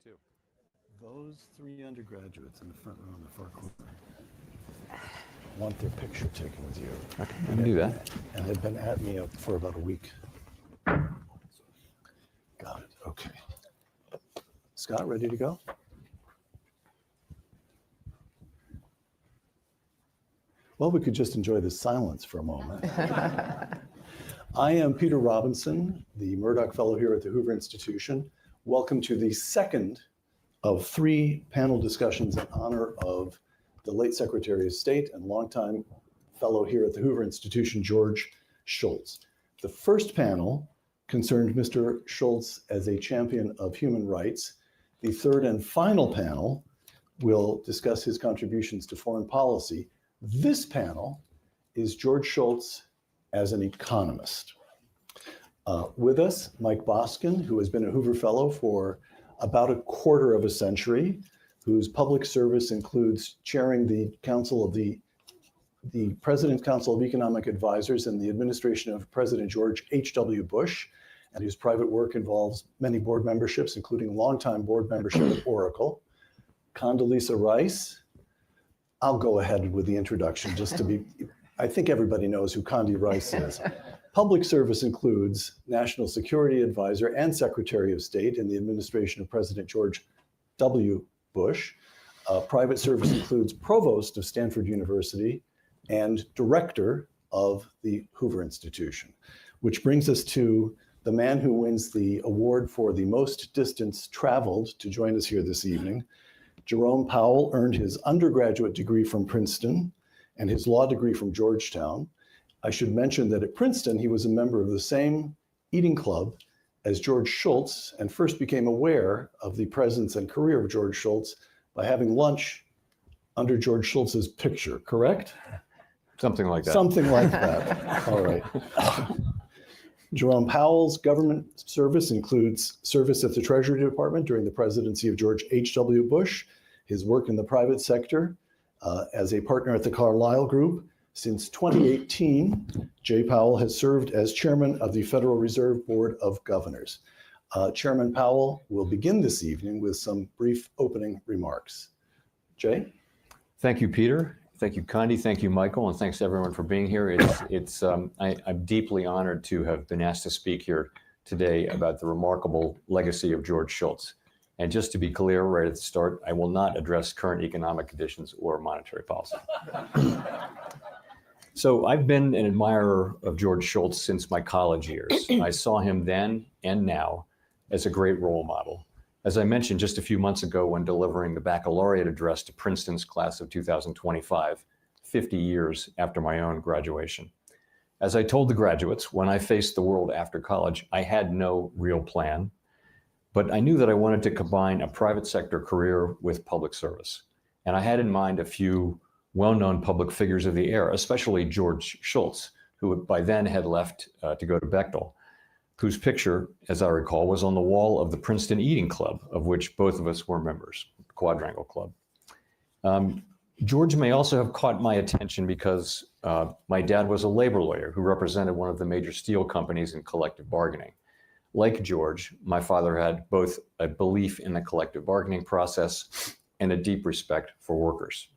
too. Those three undergraduates in the front row in the far corner want their picture taken with you. Okay, I can do that. And they've been at me for about a week. Got it, okay. Scott, ready to go? Well, we could just enjoy the silence for a moment. I am Peter Robinson, the Murdoch Fellow here at the Hoover Institution. Welcome to the second of three panel discussions in honor of the late Secretary of State and longtime fellow here at the Hoover Institution, George Shultz. The first panel concerned Mr. Shultz as a champion of human rights. The third and final panel will discuss his contributions to foreign policy. This panel is George Shultz as an economist. With us, Mike Boskin, who has been a Hoover Fellow for about a quarter of a century, whose public service includes chairing the council of the President's Council of Economic Advisors in the administration of President George H.W. Bush, and whose private work involves many board memberships, including longtime board membership at Oracle. Condoleezza Rice. I'll go ahead with the introduction just to be, I think everybody knows who Condi Rice is. Public service includes National Security Advisor and Secretary of State in the administration of President George W. Bush. Private service includes Provost of Stanford University and Director of the Hoover Institution, which brings us to the man who wins the award for the most distance traveled to join us here this evening. Jerome Powell earned his undergraduate degree from Princeton and his law degree from Georgetown. I should mention that at Princeton, he was a member of the same eating club as George Shultz and first became aware of the presence and career of George Shultz by having lunch under George Shultz's picture, correct? Something like that. Something like that. All right. Jerome Powell's government service includes service at the Treasury Department during the presidency of George H.W. Bush, his work in the private sector as a partner at the Carlyle Group. Since 2018, Jay Powell has served as chairman of the Federal Reserve Board of Governors. Chairman Powell will begin this evening with some brief opening remarks. Jay? Thank you, Peter. Thank you, Condi. Thank you, Michael. And thanks everyone for being here. I'm deeply honored to have been asked to speak here today about the remarkable legacy of George Shultz. And just to be clear right at the start, I will not address current economic conditions or monetary policy. So I've been an admirer of George Shultz since my college years. I saw him then and now as a great role model. As I mentioned just a few months ago when delivering the baccalaureate address to Princeton's class of 2025, 50 years after my own graduation. As I told the graduates, when I faced the world after college, I had no real plan, but I knew that I wanted to combine a private sector career with public service. And I had in mind a few well-known public figures of the era, especially George Shultz, who by then had left to go to Bechtel, whose picture, as I recall, was on the wall of the Princeton Eating Club, of which both of us were members, Quadrangle Club. George may also have caught my attention because my dad was a labor lawyer who represented one of the major steel companies in collective bargaining. Like George, my father had both a belief in the collective bargaining process and a deep respect for workers.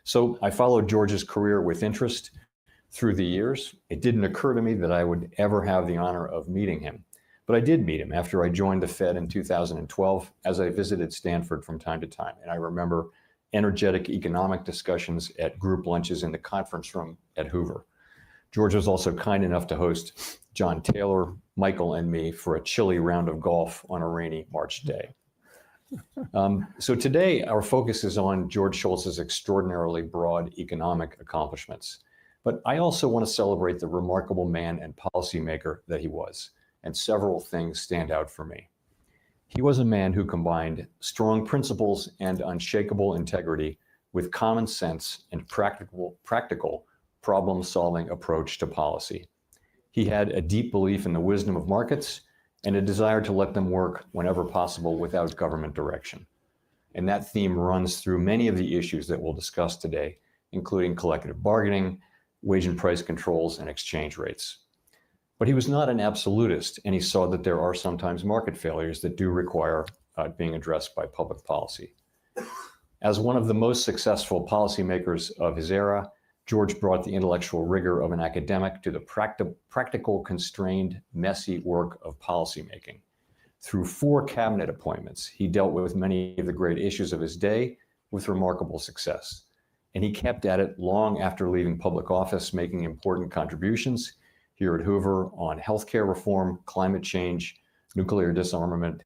So I followed George's career with interest through the years. It didn't occur to me that I would ever have the honor of meeting him, but I did meet him after I joined the Fed in 2012 as I visited Stanford from time to time. And I remember energetic economic discussions at group lunches in the conference room at Hoover. George was also kind enough to host John Taylor, Michael, and me for a chilly round of golf on a rainy March day. So today, our focus is on George Shultz's extraordinarily broad economic accomplishments. But I also want to celebrate the remarkable man and policymaker that he was, and several things stand out for me. He was a man who combined strong principles and unshakable integrity with common sense and practical problem-solving approach to policy. He had a deep belief in the wisdom of markets and a desire to let them work whenever possible without government direction. And that theme runs through many of the issues that we'll discuss today, including collective bargaining, wage and price controls, and exchange rates. But he was not an absolutist, and he saw that there are sometimes market failures that do require being addressed by public policy. As one of the most successful policymakers of his era, George brought the intellectual rigor of an academic to the practical, constrained, messy work of policymaking. Through 4 cabinet appointments, he dealt with many of the great issues of his day with remarkable success. And he kept at it long after leaving public office, making important contributions here at Hoover on healthcare reform, climate change, nuclear disarmament,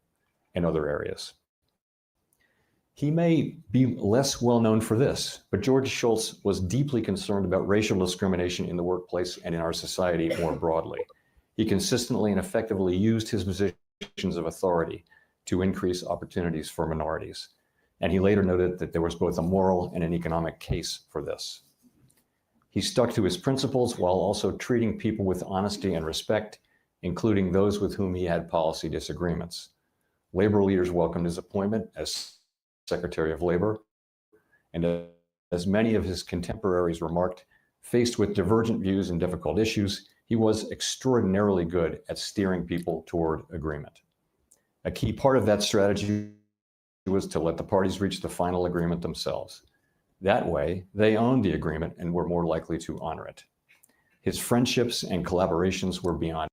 and other areas. He may be less well known for this, but George Shultz was deeply concerned about racial discrimination in the workplace and in our society more broadly. He consistently and effectively used his positions of authority to increase opportunities for minorities. And he later noted that there was both a moral and an economic case for this. He stuck to his principles while also treating people with honesty and respect, including those with whom he had policy disagreements. Labor leaders welcomed his appointment as Secretary of Labor, and as many of his contemporaries remarked, faced with divergent views and difficult issues, he was extraordinarily good at steering people toward agreement. A key part of that strategy was to let the parties reach the final agreement themselves. That way, they owned the agreement and were more likely to honor it. His friendships and collaborations were beyond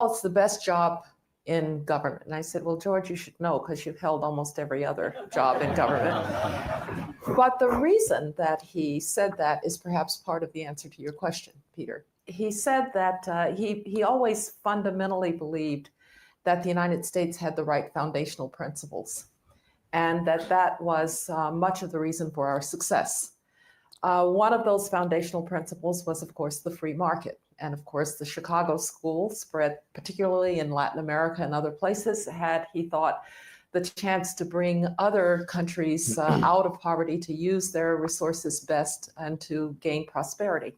It's the best job in government. And I said, well, George, you should know because you've held almost every other job in government. But the reason that he said that is perhaps part of the answer to your question, Peter. He said that he always fundamentally believed that the United States had the right foundational principles, and that was much of the reason for our success. One of those foundational principles was, of course, the free market. And of course, the Chicago school, spread particularly in Latin America and other places, had, he thought, the chance to bring other countries out of poverty, to use their resources best and to gain prosperity.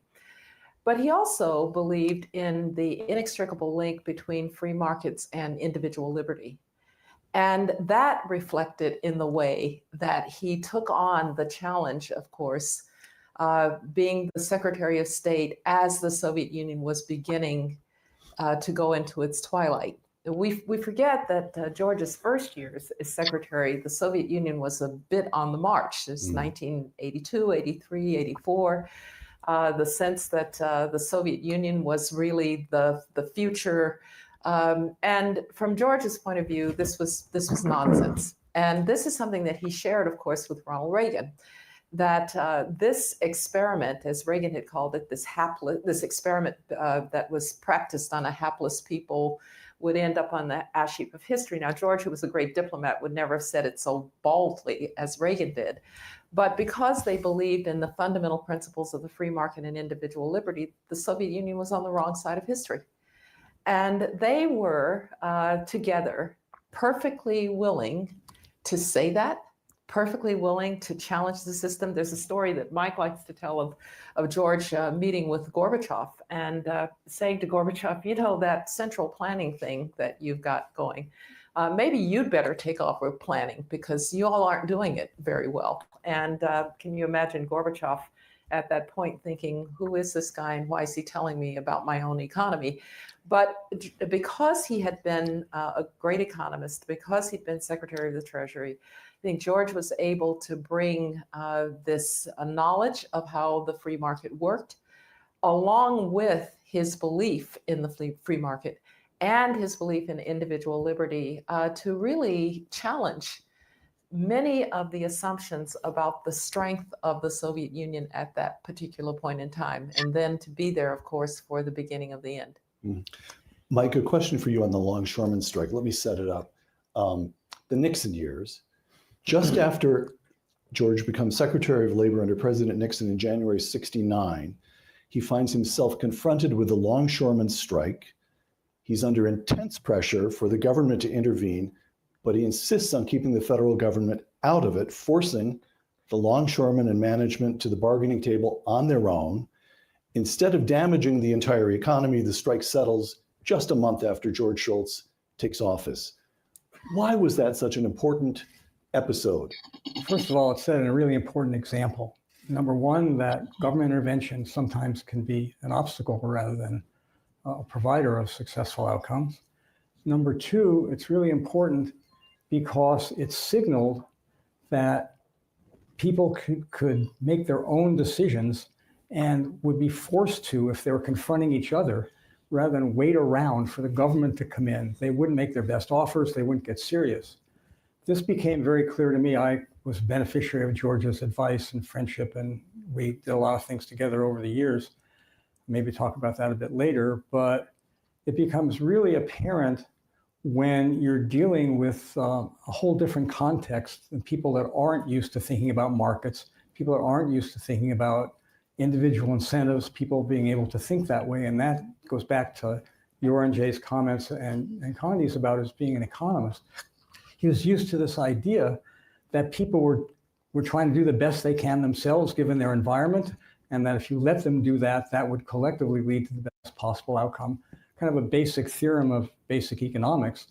But he also believed in the inextricable link between free markets and individual liberty. And that reflected in the way that he took on the challenge, of course, being the Secretary of State as the Soviet Union was beginning to go into its twilight. We forget that George's first years as secretary, the Soviet Union was a bit on the march. It's 1982, 83, 84. The sense that the Soviet Union was really the future. And from George's point of view, this was nonsense. And this is something that he shared, of course, with Ronald Reagan, that this experiment, as Reagan had called it, this experiment that was practiced on a hapless people would end up on the ash heap of history. Now, George, who was a great diplomat, would never have said it so boldly as Reagan did. But because they believed in the fundamental principles of the free market and individual liberty, the Soviet Union was on the wrong side of history. And they were together perfectly willing to say that, perfectly willing to challenge the system. There's a story that Mike likes to tell of George meeting with Gorbachev and saying to Gorbachev, you know, that central planning thing that you've got going, maybe you'd better take off with planning because you all aren't doing it very well. And can you imagine Gorbachev at that point thinking, who is this guy and why is he telling me about my own economy? But because he had been a great economist, because he'd been Secretary of the Treasury, I think George was able to bring this knowledge of how the free market worked, along with his belief in the free market and his belief in individual liberty to really challenge many of the assumptions about the strength of the Soviet Union at that particular point in time, and then to be there, of course, for the beginning of the end. Mike, a question for you on the longshoreman strike. Let me set it up. The Nixon years, just after George becomes Secretary of Labor under President Nixon in January '69, he finds himself confronted with the longshoreman strike. He's under intense pressure for the government to intervene, but he insists on keeping the federal government out of it, forcing the longshoremen and management to the bargaining table on their own. Instead of damaging the entire economy, the strike settles just a month after George Shultz takes office. Why was that such an important episode? First of all, it set a really important example. Number one, that government intervention sometimes can be an obstacle rather than a provider of successful outcomes. Number two, it's really important because it signaled that people could make their own decisions and would be forced to if they were confronting each other rather than wait around for the government to come in. They wouldn't make their best offers, they wouldn't get serious. This became very clear to me. I was a beneficiary of George's advice and friendship, and we did a lot of things together over the years. Maybe talk about that a bit later, but it becomes really apparent when you're dealing with a whole different context and people that aren't used to thinking about markets, people that aren't used to thinking about individual incentives, people being able to think that way. And that goes back to your and Jay's comments and Condi's about as being an economist. He was used to this idea that people were trying to do the best they can themselves given their environment, and that if you let them do that, that would collectively lead to the best possible outcome. Kind of a basic theorem of basic economics,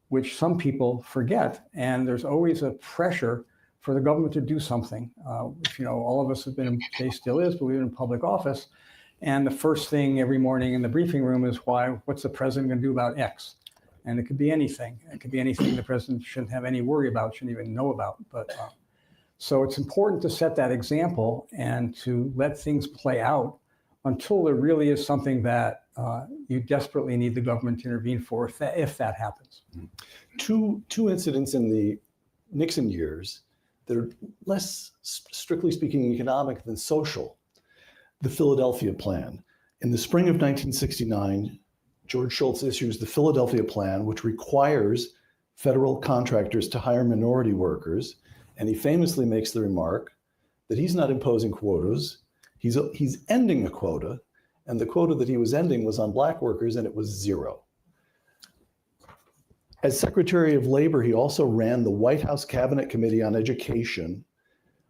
which some people forget. And there's always a pressure for the government to do something. All of us have been, Jay still is, but we've been in public office. And the first thing every morning in the briefing room is what's the president going to do about X? And it could be anything. It could be anything the president shouldn't have any worry about, shouldn't even know about. But so it's important to set that example and to let things play out until there really is something that you desperately need the government to intervene for if that happens. Two incidents in the Nixon years that are less, strictly speaking, economic than social. The Philadelphia Plan. In the spring of 1969, George Shultz issues the Philadelphia Plan, which requires federal contractors to hire minority workers. And he famously makes the remark that he's not imposing quotas, he's ending a quota, and the quota that he was ending was on Black workers, and it was zero. As Secretary of Labor, he also ran the White House Cabinet Committee on Education,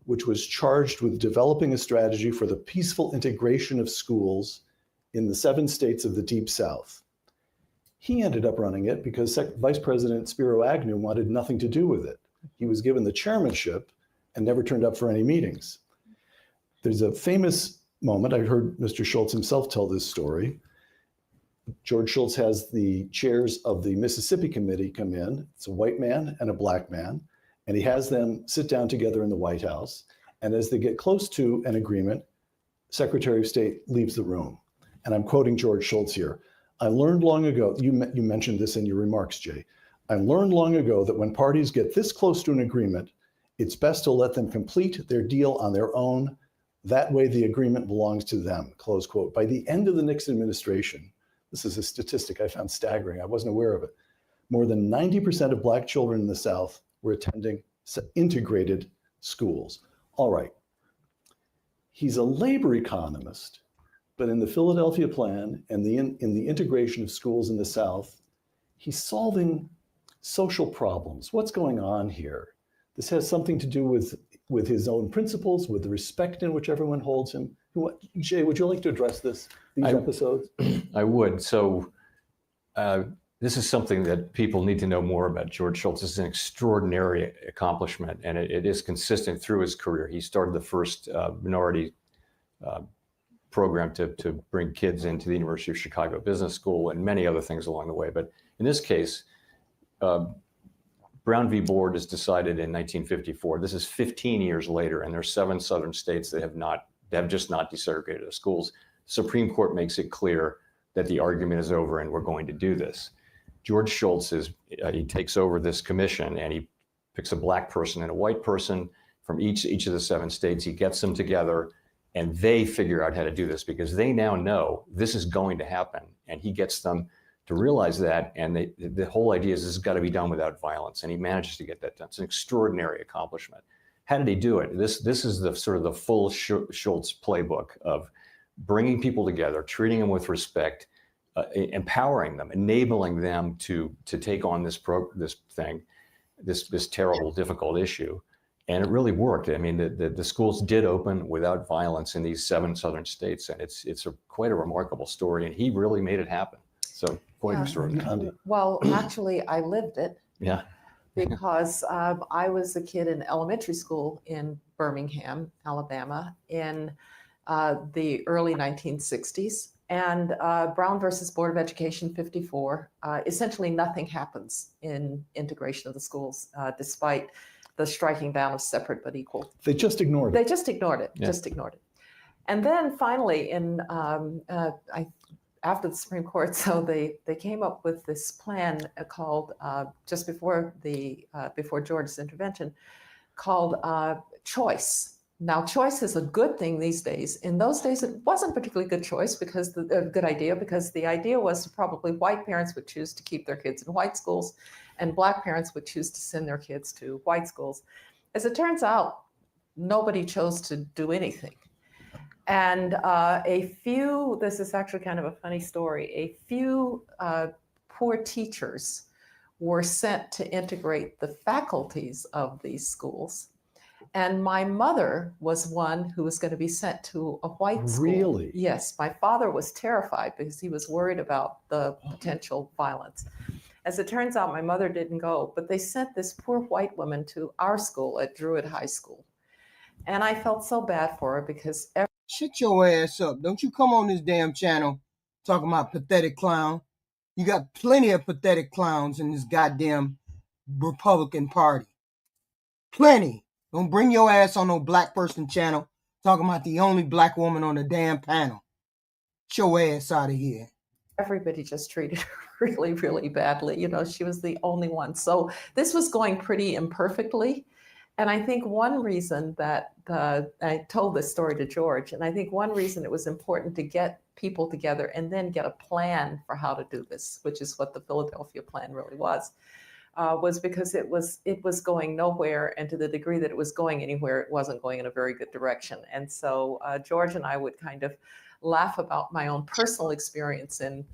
which was charged with developing a strategy for the peaceful integration of schools in the 7 states of the Deep South. He ended up running it because Vice President Spiro Agnew wanted nothing to do with it. He was given the chairmanship and never turned up for any meetings. There's a famous moment. I heard Mr. Schultz himself tell this story. George Schultz has the chairs of the Mississippi Committee come in. It's a white man and a black man. And he has them sit down together in the White House. And as they get close to an agreement, Secretary of State leaves the room. And I'm quoting George Schultz here. I learned long ago, you mentioned this in your remarks, Jay. I learned long ago that when parties get this close to an agreement, it's best to let them complete their deal on their own. That way the agreement belongs to them, close quote. By the end of the Nixon administration, this is a statistic I found staggering. I wasn't aware of it. More than 90% of Black children in the South were attending integrated schools. All right. He's a labor economist, but in the Philadelphia Plan and in the integration of schools in the South, he's solving social problems. What's going on here? This has something to do with his own principles, with the respect in which everyone holds him. Jay, would you like to address these episodes? I would. So this is something that people need to know more about George Schultz. This is an extraordinary accomplishment, and it is consistent through his career. He started the first minority program to bring kids into the University of Chicago Business School and many other things along the way. But in this case, Brown v. Board is decided in 1954. This is 15 years later, and there are 7 southern states that have just not desegregated their schools. The Supreme Court makes it clear that the argument is over and we're going to do this. George Schultz he takes over this commission, and he picks a black person and a white person from each of the 7 states. He gets them together, and they figure out how to do this because they now know this is going to happen, and he gets them to realize that, and the whole idea is this has got to be done without violence, and he manages to get that done. It's an extraordinary accomplishment. How did he do it? This is the sort of the full Schultz playbook of bringing people together, treating them with respect, empowering them, enabling them to take on this terrible, difficult issue. And it really worked. I mean, the schools did open without violence in these 7 southern states, and it's quite a remarkable story, and he really made it happen. So quite extraordinary. Well, actually, I lived it. Yeah. Because I was a kid in elementary school in Birmingham, Alabama, in the early 1960s. And Brown versus Board of Education 54, essentially nothing happens in integration of the schools, despite the striking down of separate but equal. They just ignored it. They just ignored it, And then finally, after the Supreme Court, so they came up with this plan called, just before George's intervention, called choice. Now, choice is a good thing these days. In those days, it wasn't a particularly good choice because good idea, because the idea was probably white parents would choose to keep their kids in white schools, and black parents would choose to send their kids to white schools. As it turns out, nobody chose to do anything. And this is actually kind of a funny story, a few poor teachers were sent to integrate the faculties of these schools. And my mother was one who was going to be sent to a white school. Really? Yes, my father was terrified because he was worried about the potential violence. As it turns out, my mother didn't go, but they sent this poor white woman to our school at Druid High School. And I felt so bad for her because shut your ass up. Don't you come on this damn channel talking about pathetic clown. You got plenty of pathetic clowns in this goddamn Republican Party. Plenty. Don't bring your ass on no black person channel talking about the only black woman on the damn panel. Get your ass out of here. Everybody just treated her really, really badly. You know, she was the only one. So this was going pretty imperfectly. And I think one reason that I told this story to George, and I think one reason it was important to get people together and then get a plan for how to do this, which is what the Philadelphia plan really was because it was going nowhere, and to the degree that it was going anywhere, it wasn't going in a very good direction. And so George and I would kind of laugh about my own personal experience in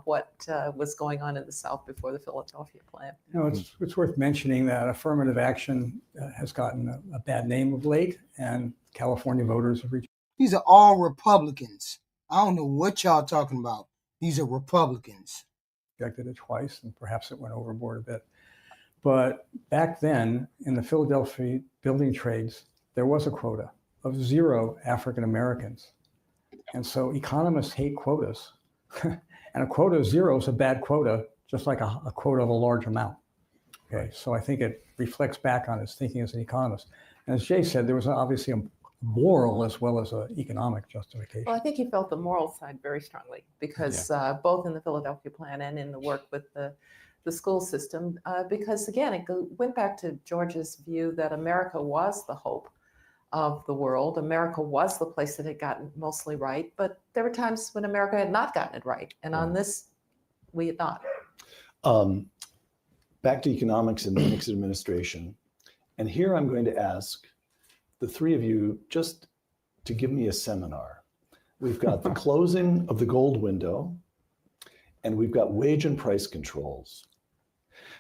what was going on in the South before the Philadelphia plan. You know, it's worth mentioning that affirmative action has gotten a bad name of late, and California voters have reached. These are all Republicans. I don't know what y'all talking about. These are Republicans. Rejected it twice, and perhaps it went overboard a bit. But back then, in the Philadelphia building trades, there was a quota. of 0 African Americans. And so economists hate quotas. And a quota of 0 is a bad quota, just like a quota of a large amount. Okay, so I think it reflects back on his thinking as an economist. And as Jay said, there was obviously a moral as well as an economic justification. Well, I think he felt the moral side very strongly because both in the Philadelphia Plan and in the work with the school system, because again, it went back to George's view that America was the hope of the world. America was the place that had gotten mostly right, but there were times when America had not gotten it right. And on this, we had not. Back to economics in the Nixon administration. And here I'm going to ask the three of you just to give me a seminar. We've got the closing of the gold window, and we've got wage and price controls.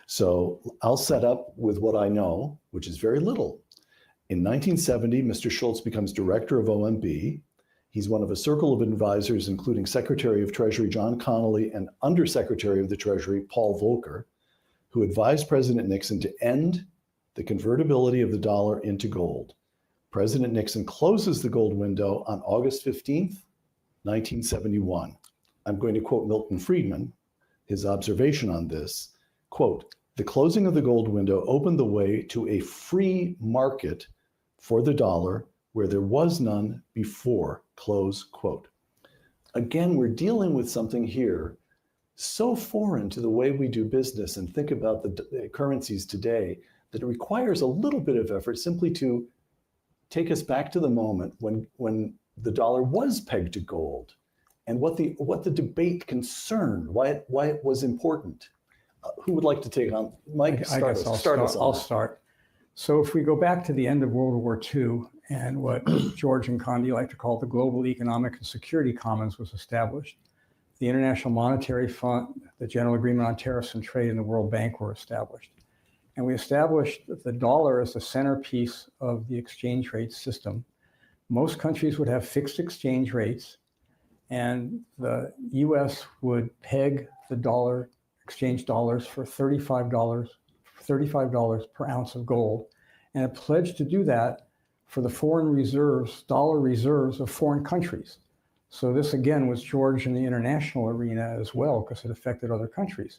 So I'll set up with what I know, which is very little. In 1970, Mr. Schultz becomes director of OMB. He's one of a circle of advisors, including Secretary of Treasury John Connally and Undersecretary of the Treasury Paul Volcker, who advised President Nixon to end the convertibility of the dollar into gold. President Nixon closes the gold window on August 15th, 1971. I'm going to quote Milton Friedman, his observation on this, quote, "The closing of the gold window opened the way to a free market for the dollar where there was none before," close quote. Again, we're dealing with something here so foreign to the way we do business and think about the currencies today that it requires a little bit of effort simply to take us back to the moment when the dollar was pegged to gold and what the debate concerned, why it was important. Who would like to take on? Mike, I'll start. So if we go back to the end of World War II and what George and Condi like to call the Global Economic and Security Commons was established, the International Monetary Fund, the General Agreement on Tariffs and Trade, and the World Bank were established. And we established the dollar as the centerpiece of the exchange rate system. Most countries would have fixed exchange rates, and the US would peg the dollar, exchange dollars for $35 per ounce of gold. And it pledged to do that for the foreign reserves, dollar reserves of foreign countries. So this again was George in the international arena as well, because it affected other countries.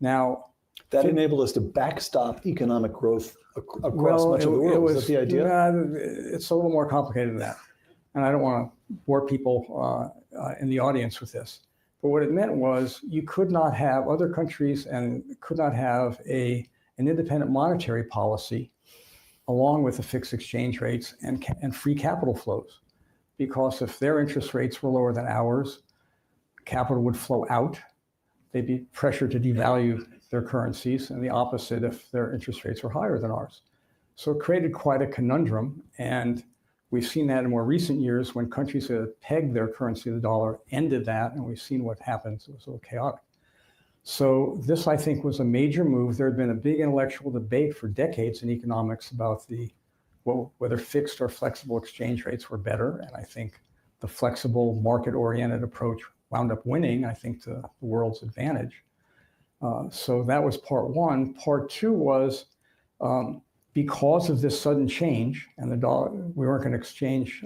Now, that enabled us to backstop economic growth across much of the world. Is that the idea? It's a little more complicated than that. And I don't want to bore people in the audience with this. But what it meant was you could not have other countries and could not have an independent monetary policy along with the fixed exchange rates and free capital flows. Because if their interest rates were lower than ours, capital would flow out. They'd be pressured to devalue their currencies, and the opposite if their interest rates were higher than ours. So it created quite a conundrum. And we've seen that in more recent years when countries that had pegged their currency, the dollar, ended that, and we've seen what happens. It was a little chaotic. So this, I think, was a major move. There had been a big intellectual debate for decades in economics about whether fixed or flexible exchange rates were better. And I think the flexible market-oriented approach wound up winning, I think, to the world's advantage. So that was part one. Part two was because of this sudden change and the dollar, we weren't going to exchange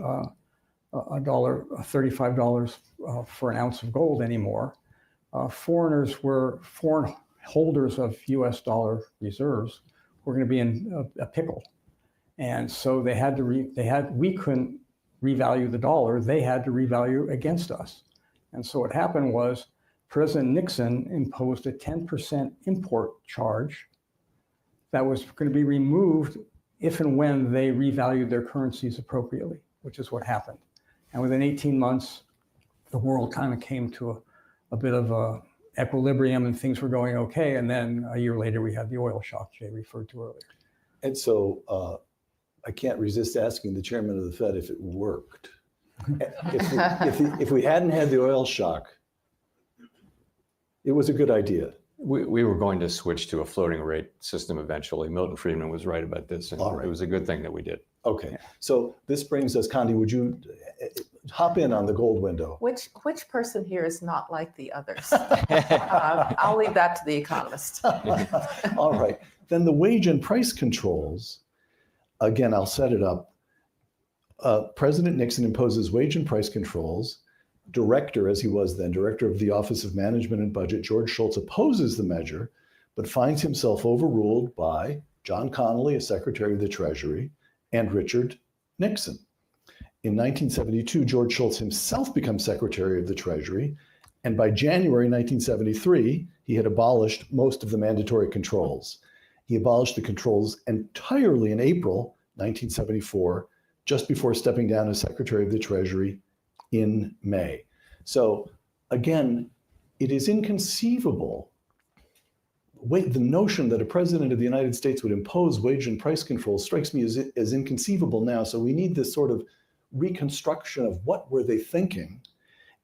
$35 for an ounce of gold anymore. Foreign holders of US dollar reserves were going to be in a pickle. And so we couldn't revalue the dollar, they had to revalue against us. And so what happened was President Nixon imposed a 10% import charge that was going to be removed if and when they revalued their currencies appropriately, which is what happened. And within 18 months, the world kind of came to a bit of a equilibrium and things were going okay. And then a year later, we had the oil shock Jay referred to earlier. And so I can't resist asking the chairman of the Fed if it worked. If we hadn't had the oil shock, it was a good idea. We were going to switch to a floating rate system eventually. Milton Friedman was right about this, and All right. It was a good thing that we did. Okay, so this brings us, Condi, would you hop in on the gold window? Which person here is not like the others? I'll leave that to the economist. All right, then the wage and price controls, again, I'll set it up. President Nixon imposes wage and price controls. Director, as he was then, director of the Office of Management and Budget, George Shultz opposes the measure, but finds himself overruled by John Connally, as Secretary of the Treasury, and Richard Nixon. In 1972, George Shultz himself becomes Secretary of the Treasury, and by January 1973, he had abolished most of the mandatory controls. He abolished the controls entirely in April 1974, just before stepping down as Secretary of the Treasury in May. So again, it is inconceivable. The notion that a president of the United States would impose wage and price controls strikes me as inconceivable now. So we need this sort of reconstruction of what were they thinking.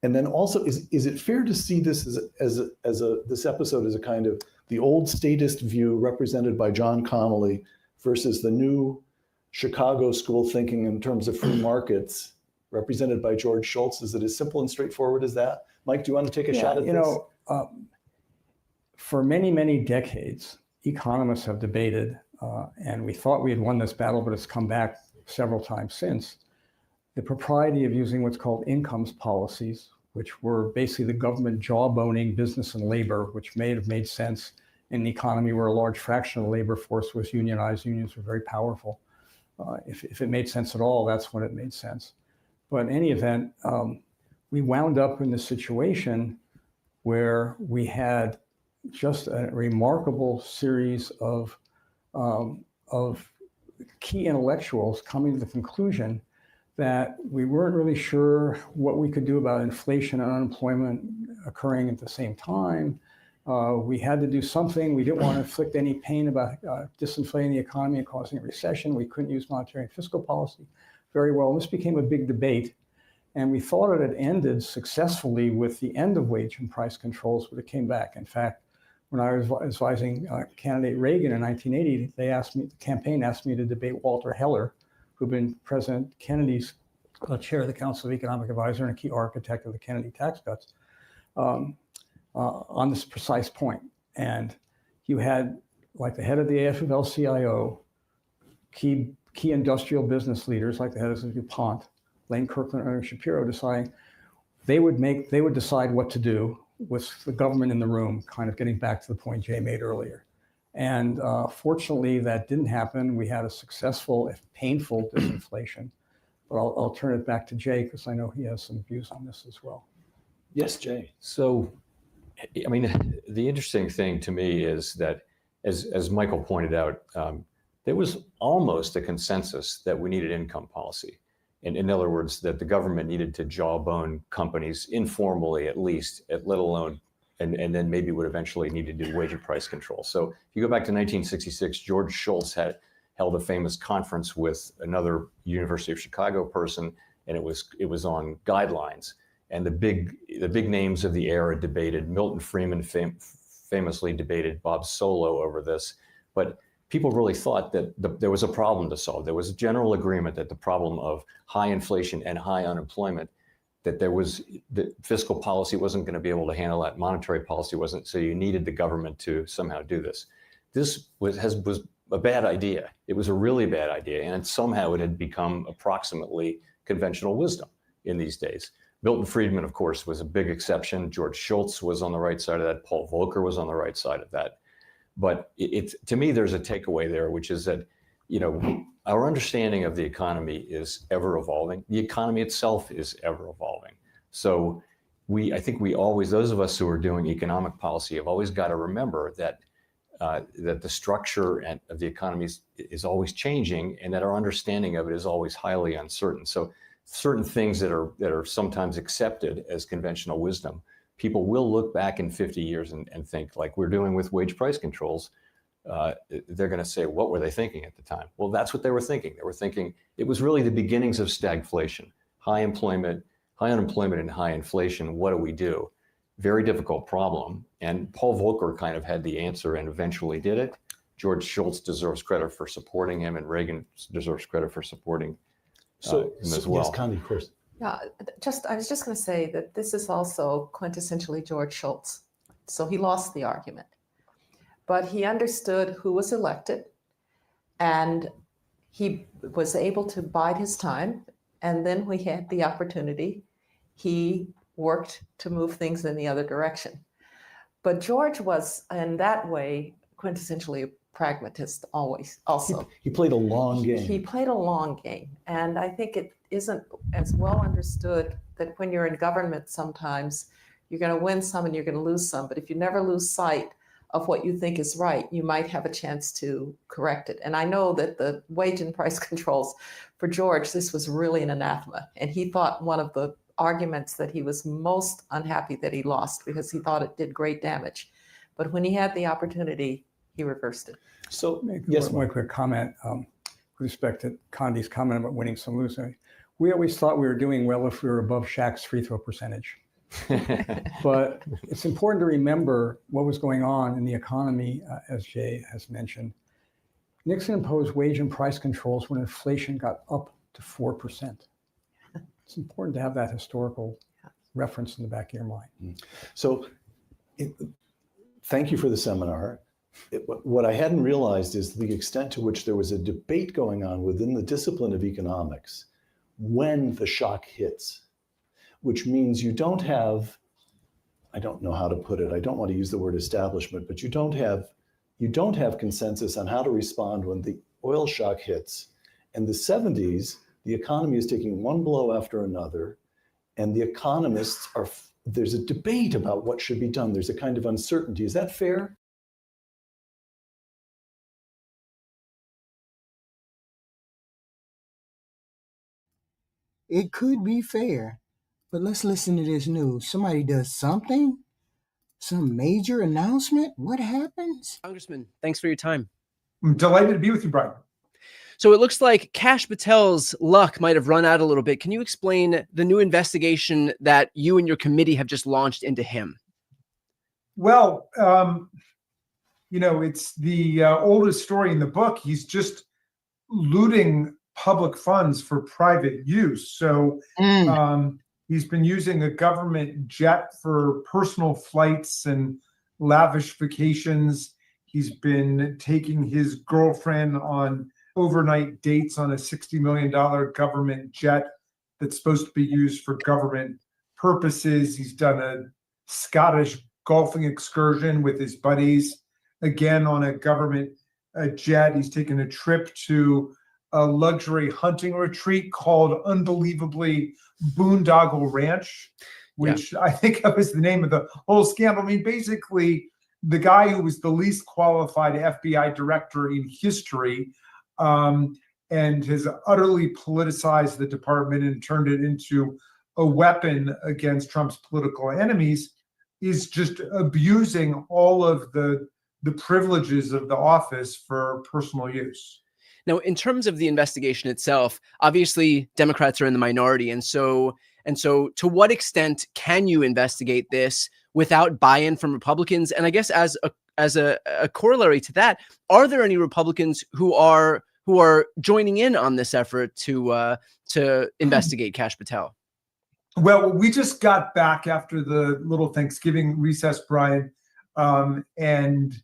And then also, is it fair to see this this episode as a kind of the old statist view represented by John Connally versus the new Chicago school thinking in terms of free markets represented by George Shultz? Is it as simple and straightforward as that? Mike, do you want to take a shot at this? For many, many decades, economists have debated, and we thought we had won this battle, but it's come back several times since, the propriety of using what's called incomes policies, which were basically the government jawboning business and labor, which may have made sense in an economy where a large fraction of the labor force was unionized. Unions were very powerful. If it made sense at all, that's when it made sense. But in any event, we wound up in the situation where we had just a remarkable series of key intellectuals coming to the conclusion that we weren't really sure what we could do about inflation and unemployment occurring at the same time. We had to do something. We didn't want to inflict any pain about disinflating the economy and causing a recession. We couldn't use monetary and fiscal policy very well. And this became a big debate. And we thought it had ended successfully with the end of wage and price controls, but it came back. In fact, when I was advising candidate Reagan in 1980, the campaign asked me to debate Walter Heller, who'd been President Kennedy's chair of the Council of Economic Advisors and a key architect of the Kennedy tax cuts, on this precise point. And you had, like the head of the AFL-CIO, key industrial business leaders, like the head of DuPont, Lane Kirkland and Ernest Shapiro, deciding they would decide what to do with the government in the room, kind of getting back to the point Jay made earlier. And fortunately, that didn't happen. We had a successful, if painful, disinflation. But I'll turn it back to Jay, because I know he has some views on this as well. Yes, Jay. So, I mean, the interesting thing to me is that, as Michael pointed out, there was almost a consensus that we needed income policy. And in other words, that the government needed to jawbone companies informally, at least, let alone, and then maybe would eventually need to do wage and price control. So if you go back to 1966, George Shultz had held a famous conference with another University of Chicago person, and it was on guidelines. And the big names of the era debated. Milton Friedman famously debated Bob Solow over this, but people really thought that there was a problem to solve. There was a general agreement that the problem of high inflation and high unemployment, that fiscal policy wasn't going to be able to handle that, monetary policy wasn't, so you needed the government to somehow do this. This was a bad idea. It was a really bad idea, and somehow it had become approximately conventional wisdom in these days. Milton Friedman, of course, was a big exception. George Shultz was on the right side of that. Paul Volcker was on the right side of that. But to me, there's a takeaway there, which is that, our understanding of the economy is ever evolving. The economy itself is ever evolving. So I think those of us who are doing economic policy have always got to remember that the structure of the economy is always changing, and that our understanding of it is always highly uncertain. So certain things that are sometimes accepted as conventional wisdom, people will look back in 50 years and think, like we're doing with wage price controls, they're going to say, what were they thinking at the time? Well, that's what they were thinking. They were thinking it was really the beginnings of stagflation, high unemployment and high inflation. What do we do? Very difficult problem. And Paul Volcker kind of had the answer and eventually did it. George Shultz deserves credit for supporting him, and Reagan deserves credit for supporting him as well. Yes, Connie, of course. Yeah, I was just going to say that this is also quintessentially George Shultz. So he lost the argument, but he understood who was elected, and he was able to bide his time And then we had the opportunity. He worked to move things in the other direction. But George was, in that way, quintessentially a pragmatist always, also. He played a long game. He played a long game. And I think it isn't as well understood that when you're in government, sometimes you're going to win some and you're going to lose some. But if you never lose sight of what you think is right, you might have a chance to correct it. And I know that the wage and price controls, for George, this was really an anathema. And he thought one of the arguments that he was most unhappy that he lost, because he thought it did great damage. But when he had the opportunity, he reversed it. So, Yes, one quick comment with respect to Condi's comment about winning some, losing. We always thought we were doing well if we were above Shaq's free throw percentage. But it's important to remember what was going on in the economy, as Jay has mentioned. Nixon imposed wage and price controls when inflation got up to 4%. It's important to have that historical reference in the back of your mind. So thank you for the seminar. What I hadn't realized is the extent to which there was a debate going on within the discipline of economics when the shock hits, which means you don't have, I don't know how to put it, I don't want to use the word establishment, but you don't have consensus on how to respond when the oil shock hits. In the 70s, the economy is taking one blow after another, and the economists there's a debate about what should be done. There's a kind of uncertainty. Is that fair? It could be fair, but let's listen to this news. Somebody does something? Some major announcement? What happens? Congressman, thanks for your time. I'm delighted to be with you, Brian. So it looks like Kash Patel's luck might have run out a little bit. Can you explain the new investigation that you and your committee have just launched into him? Well, it's the oldest story in the book. He's just looting public funds for private use. So he's been using a government jet for personal flights and lavish vacations. He's been taking his girlfriend on overnight dates on a $60 million government jet that's supposed to be used for government purposes. He's done a Scottish golfing excursion with his buddies, again on a government jet. He's taken a trip to a luxury hunting retreat called unbelievably Boondoggle Ranch, which I think was the name of the whole scandal. I mean, basically, the guy who was the least qualified FBI director in history and has utterly politicized the department and turned it into a weapon against Trump's political enemies is just abusing all of the privileges of the office for personal use. Now, in terms of the investigation itself, obviously Democrats are in the minority. And so to what extent can you investigate this without buy-in from Republicans? And I guess as a corollary to that, are there any Republicans who are joining in on this effort to investigate Kash Patel? Well, we just got back after the little Thanksgiving recess, Brian, and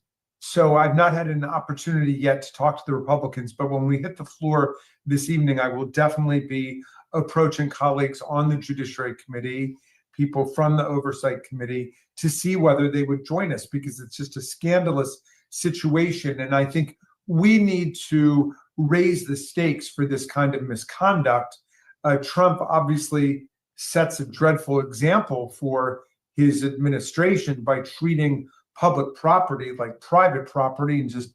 so I've not had an opportunity yet to talk to the Republicans, but when we hit the floor this evening, I will definitely be approaching colleagues on the Judiciary Committee, people from the Oversight Committee, to see whether they would join us, because it's just a scandalous situation. And I think we need to raise the stakes for this kind of misconduct. Trump obviously sets a dreadful example for his administration by treating public property like private property and just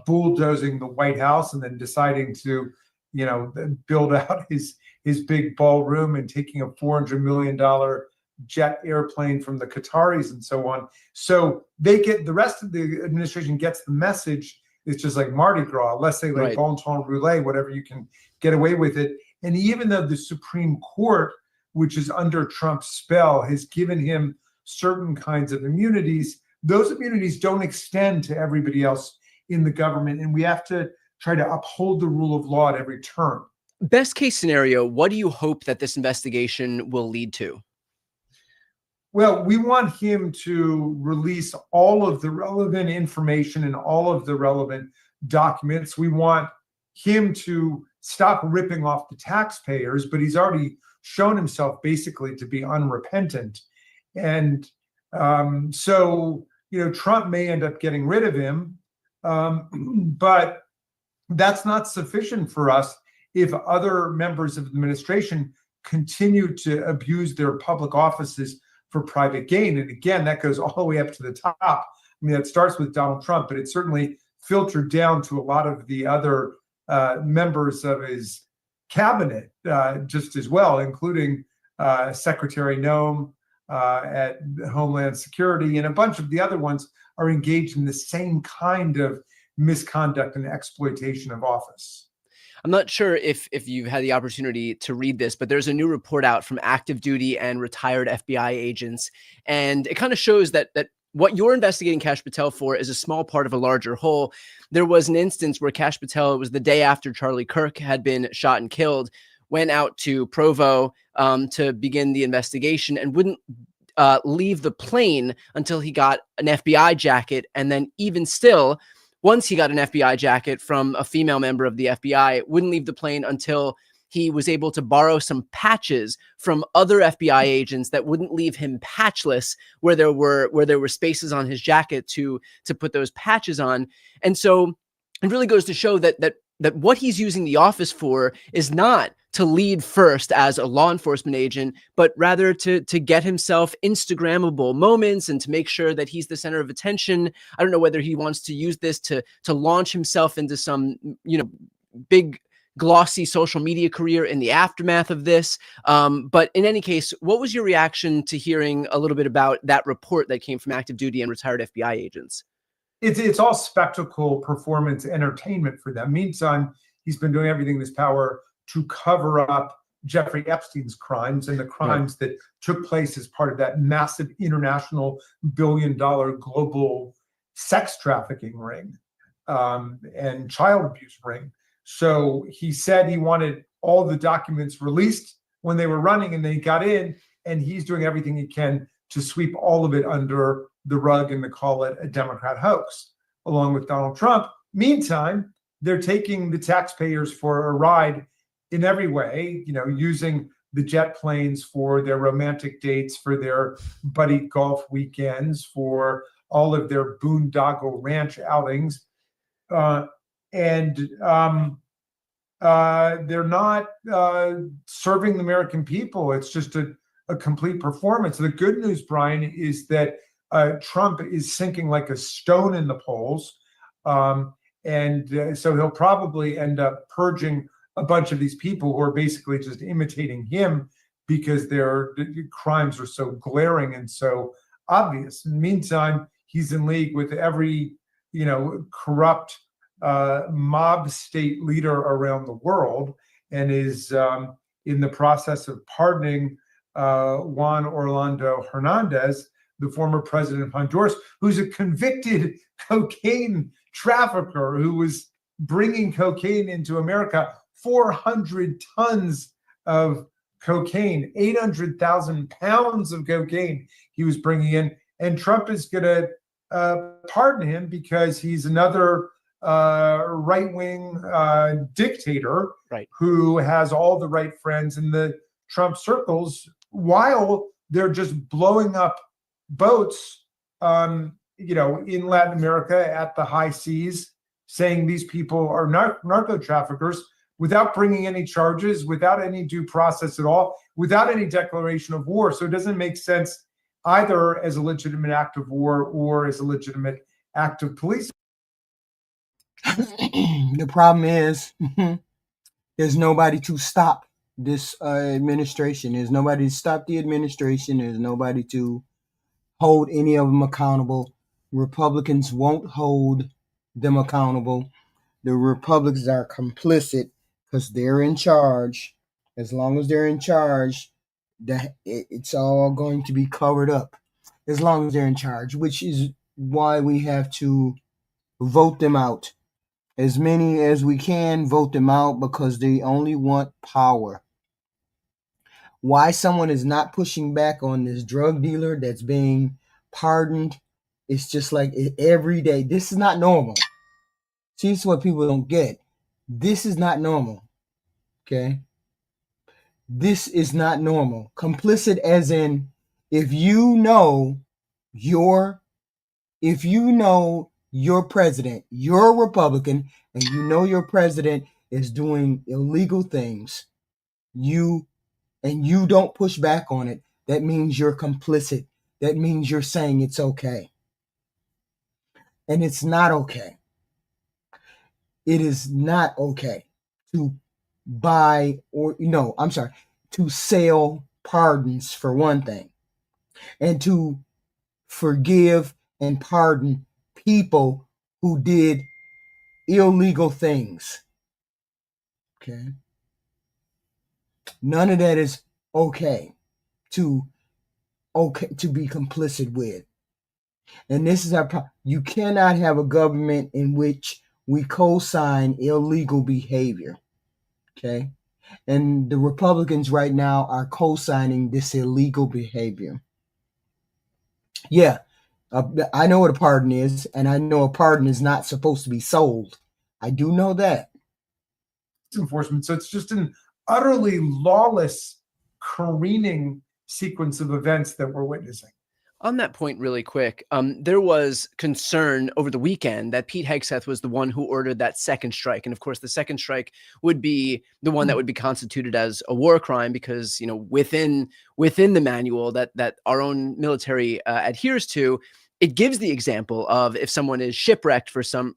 bulldozing the White House and then deciding to, build out his big ballroom and taking a $400 million jet airplane from the Qataris and so on. So the rest of the administration gets the message. It's just like Mardi Gras, let's say like bon ton roulette, whatever, you can get away with it. And even though the Supreme Court, which is under Trump's spell, has given him certain kinds of immunities, those immunities don't extend to everybody else in the government. And we have to try to uphold the rule of law at every turn. Best case scenario, what do you hope that this investigation will lead to? Well, we want him to release all of the relevant information and all of the relevant documents. We want him to stop ripping off the taxpayers, but he's already shown himself basically to be unrepentant. And so, Trump may end up getting rid of him, but that's not sufficient for us if other members of the administration continue to abuse their public offices for private gain. And again, that goes all the way up to the top. I mean, it starts with Donald Trump, but it certainly filtered down to a lot of the other members of his cabinet just as well, including Secretary Noem at Homeland Security, and a bunch of the other ones are engaged in the same kind of misconduct and exploitation of office. I'm not sure if you've had the opportunity to read this, but there's a new report out from active duty and retired FBI agents, and it kind of shows that what you're investigating Kash Patel for is a small part of a larger whole. There was an instance where Kash Patel, it was the day after Charlie Kirk had been shot and killed, went out to Provo to begin the investigation and wouldn't leave the plane until he got an FBI jacket. And then even still, once he got an FBI jacket from a female member of the FBI, wouldn't leave the plane until he was able to borrow some patches from other FBI agents that wouldn't leave him patchless, where there were spaces on his jacket to put those patches on. And so it really goes to show that what he's using the office for is not to lead first as a law enforcement agent, but rather to get himself Instagrammable moments and to make sure that he's the center of attention. I don't know whether he wants to use this to launch himself into some, big glossy social media career in the aftermath of this. But in any case, what was your reaction to hearing a little bit about that report that came from active duty and retired FBI agents? It's all spectacle, performance, entertainment for them. Meantime, he's been doing everything in his power to cover up Jeffrey Epstein's crimes and the crimes that took place as part of that massive international billion-dollar global sex trafficking ring and child abuse ring. So he said he wanted all the documents released when they were running, and then he got in, and he's doing everything he can to sweep all of it under the rug and to call it a Democrat hoax, along with Donald Trump. Meantime, they're taking the taxpayers for a ride in every way, using the jet planes for their romantic dates, for their buddy golf weekends, for all of their boondoggle ranch outings. And they're not serving the American people. It's just a complete performance. The good news, Brian, is that Trump is sinking like a stone in the polls. And so he'll probably end up purging a bunch of these people who are basically just imitating him because their crimes are so glaring and so obvious. In the meantime, he's in league with every, corrupt mob state leader around the world, and is in the process of pardoning Juan Orlando Hernandez, the former president of Honduras, who's a convicted cocaine trafficker who was bringing cocaine into America, 400 tons of cocaine, 800,000 pounds of cocaine he was bringing in. And Trump is going to pardon him because he's another right-wing dictator who has all the right friends in the Trump circles, while they're just blowing up boats, in Latin America at the high seas, saying these people are narco traffickers without bringing any charges, without any due process at all, without any declaration of war. So it doesn't make sense either as a legitimate act of war or as a legitimate act of police. The problem is there's nobody to stop this administration. There's nobody to stop the administration. There's nobody to hold any of them accountable. Republicans won't hold them accountable. The Republicans are complicit because they're in charge. As long as they're in charge, it's all going to be covered up. As long as they're in charge, which is why we have to vote them out. As many as we can, vote them out, because they only want power. Why someone is not pushing back on this drug dealer that's being pardoned, it's just like every day. This is not normal. See, this is what people don't get. This is not normal. Okay. This is not normal. Complicit as in if you know your president, you're a Republican, and you know your president is doing illegal things, you don't push back on it, that means you're complicit. That means you're saying it's okay. And it's not okay. It is not okay to to sell pardons for one thing, and to forgive and pardon people who did illegal things. Okay. None of that is okay to be complicit with. And this is you cannot have a government in which we co-sign illegal behavior. Okay. And the Republicans right now are co-signing this illegal behavior. Yeah. I know what a pardon is, and I know a pardon is not supposed to be sold. I do know that. Enforcement. So it's just an utterly lawless, careening sequence of events that we're witnessing. On that point, really quick, there was concern over the weekend that Pete Hegseth was the one who ordered that second strike. And of course, the second strike would be the one that would be constituted as a war crime because, within the manual that our own military adheres to, it gives the example of if someone is shipwrecked for some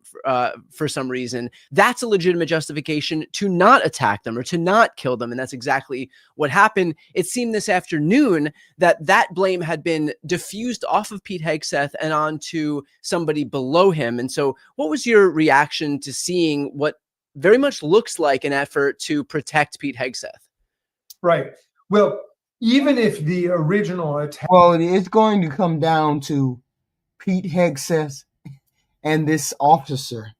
reason, that's a legitimate justification to not attack them or to not kill them. And that's exactly what happened. It seemed this afternoon that blame had been diffused off of Pete Hegseth and onto somebody below him. And so what was your reaction to seeing what very much looks like an effort to protect Pete Hegseth? Right. Well, even if the original attack... Well, it's going to come down to Pete Hegseth and this officer.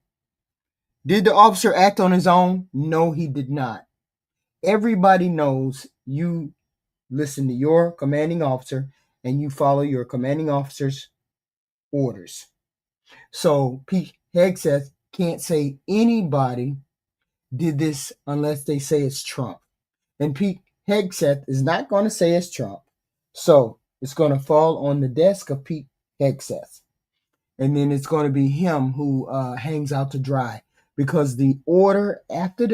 Did the officer act on his own? No, he did not. Everybody knows you listen to your commanding officer and you follow your commanding officer's orders. So Pete Hegseth can't say anybody did this unless they say it's Trump. And Pete Hegseth is not going to say it's Trump. So it's going to fall on the desk of Pete Hegseth. And then it's going to be him who hangs out to dry. Because the order, after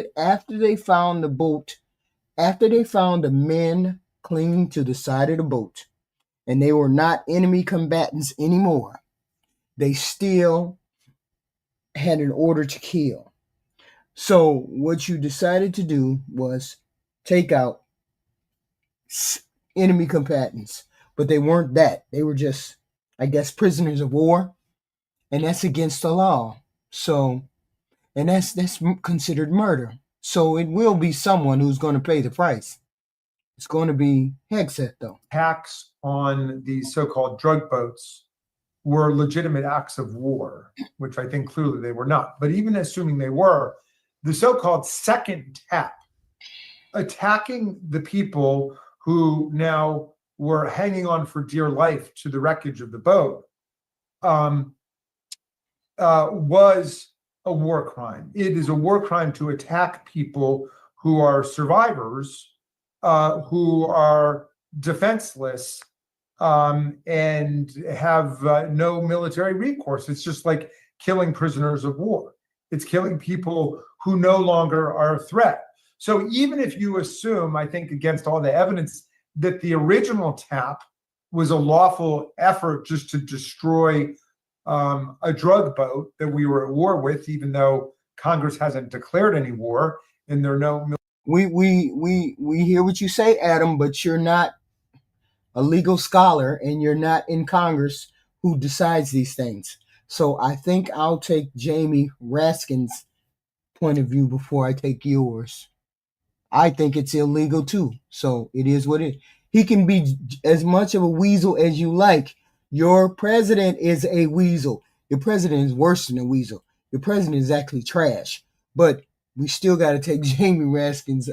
they found the boat, after they found the men clinging to the side of the boat, and they were not enemy combatants anymore, they still had an order to kill. So what you decided to do was take out enemy combatants. But they weren't that. They were just, I guess, prisoners of war. And that's against the law. So, and that's considered murder. So it will be someone who's going to pay the price. It's going to be Hegseth, though. Attacks on these so-called drug boats were legitimate acts of war, which I think clearly they were not. But even assuming they were, the so-called second tap, attacking the people who now were hanging on for dear life to the wreckage of the boat, was a war crime. It is a war crime to attack people who are survivors, who are defenseless, and have no military recourse. It's just like killing prisoners of war. It's killing people who no longer are a threat. So even if you assume, I think against all the evidence, that the original tap was a lawful effort just to destroy a drug boat that we were at war with, even though Congress hasn't declared any war and there are no... We hear what you say, Adam, but you're not a legal scholar and you're not in Congress who decides these things. So I think I'll take Jamie Raskin's point of view before I take yours. I think it's illegal too. So it is what it is. He can be as much of a weasel as you like. Your president is a weasel. Your president is worse than a weasel. Your president is actually trash. But we still got to take Jamie Raskin's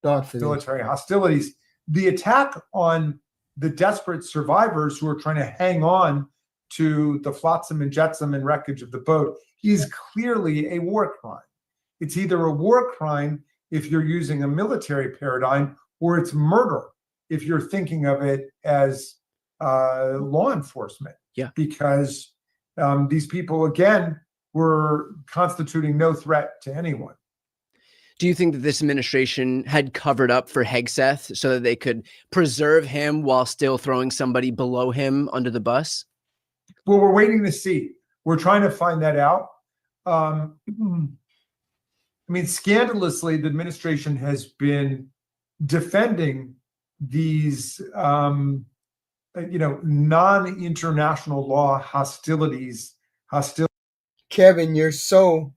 thought for military hostilities. The attack on the desperate survivors who are trying to hang on to the flotsam and jetsam and wreckage of the boat is clearly a war crime. It's either a war crime if you're using a military paradigm, or it's murder if you're thinking of it as law enforcement. Yeah. Because these people, again, were constituting no threat to anyone. Do you think that this administration had covered up for Hegseth so that they could preserve him while still throwing somebody below him under the bus? Well, we're waiting to see. We're trying to find that out. I mean, scandalously, the administration has been defending these, non-international law hostilities. Kevin, you're so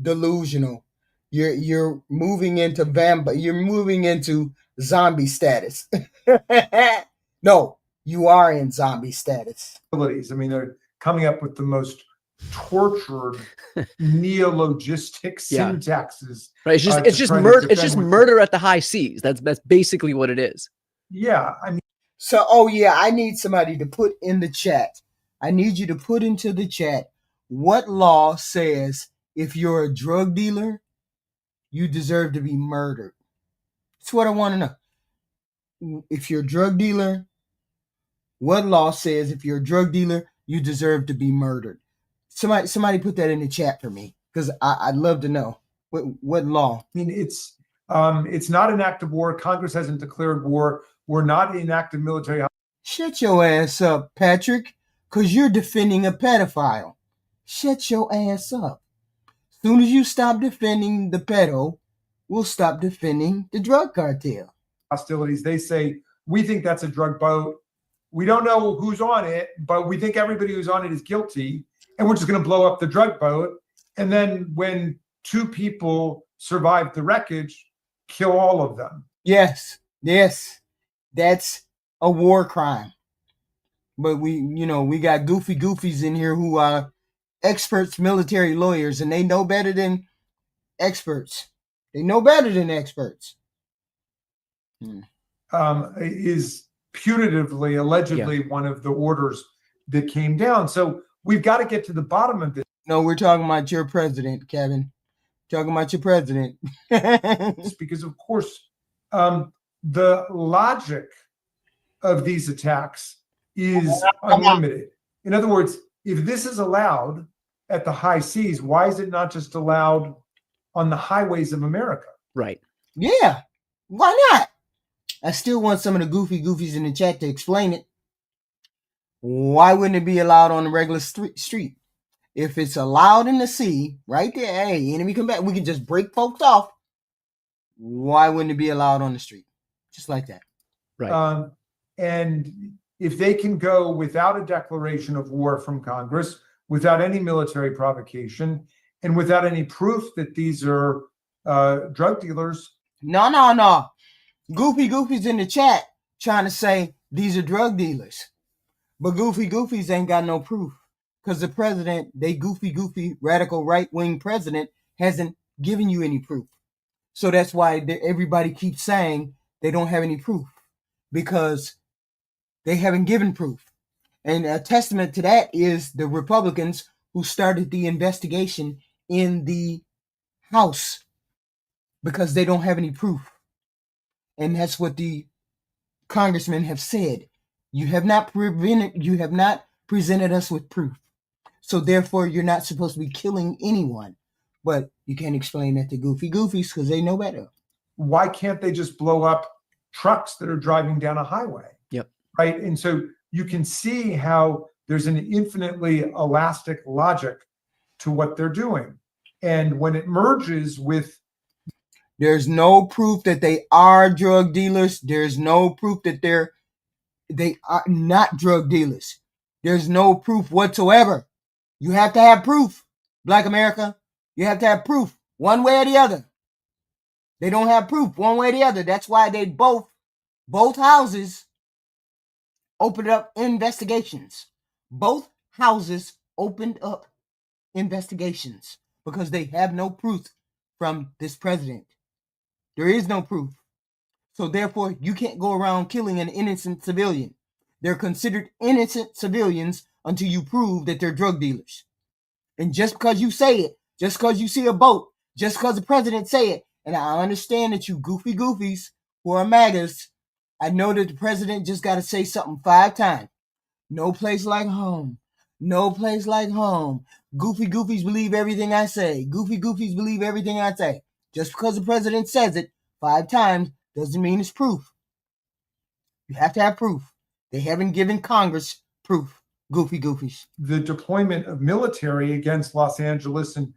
delusional. You're moving into zombie status. No, you are in zombie status. I mean, they're coming up with the most tortured neologistic syntaxes. Right. It's just murder. It's just murder at the high seas. That's basically what it is. Yeah. I mean, so, I need somebody to put in the chat. I need you to put into the chat what law says if you're a drug dealer, you deserve to be murdered. That's what I want to know. If you're a drug dealer, what law says if you're a drug dealer, you deserve to be murdered? Somebody put that in the chat for me, because I'd love to know what law. I mean, it's not an act of war. Congress hasn't declared war. We're not in active military. Shut your ass up, Patrick, because you're defending a pedophile. Shut your ass up. As soon as you stop defending the pedo, we'll stop defending the drug cartel. Hostilities. They say, we think that's a drug boat. We don't know who's on it, but we think everybody who's on it is guilty. And we're just going to blow up the drug boat. And then when 2 people survive the wreckage, kill all of them. Yes. That's a war crime. But we got goofy goofies in here who are experts, military lawyers, and they know better than experts. Is putatively, allegedly, one of the orders that came down. So we've got to get to the bottom of this. No, we're talking about your president, Kevin. Talking about your president. Because, of course, the logic of these attacks is unlimited. In other words, if this is allowed at the high seas, why is it not just allowed on the highways of America? Right. Yeah. Why not? I still want some of the goofy goofies in the chat to explain it. Why wouldn't it be allowed on the regular street? If it's allowed in the sea, right there, hey, enemy come back, we can just break folks off. Why wouldn't it be allowed on the street? Just like that. Right. And if they can go without a declaration of war from Congress, without any military provocation, and without any proof that these are drug dealers. No. Goofy goofies in the chat trying to say these are drug dealers. But goofy goofies ain't got no proof. Because the president, they goofy, radical right-wing president, hasn't given you any proof. So that's why everybody keeps saying they don't have any proof. Because they haven't given proof. And a testament to that is the Republicans who started the investigation in the House. Because they don't have any proof. And that's what the congressmen have said. You have not presented us with proof. So therefore, you're not supposed to be killing anyone. But you can't explain that to goofy goofies because they know better. Why can't they just blow up trucks that are driving down a highway? Yep. Right. And so you can see how there's an infinitely elastic logic to what they're doing. And when it merges with... There's no proof that they are drug dealers. There's no proof that they are not drug dealers. There's no proof whatsoever. You have to have proof, Black America. You have to have proof one way or the other. They don't have proof one way or the other. That's why they both houses opened up investigations. Both houses opened up investigations because they have no proof from this president. There is no proof. So therefore, you can't go around killing an innocent civilian. They're considered innocent civilians until you prove that they're drug dealers. And just because you say it, just because you see a boat, just because the president say it, And I understand that you goofy goofies who are MAGAs, I know that the president just got to say something 5 times. No place like home. No place like home. Goofy goofies believe everything I say. Goofy goofies believe everything I say. Just because the president says it 5 times doesn't mean it's proof. You have to have proof. They haven't given Congress proof. Goofy goofies. The deployment of military against Los Angeles and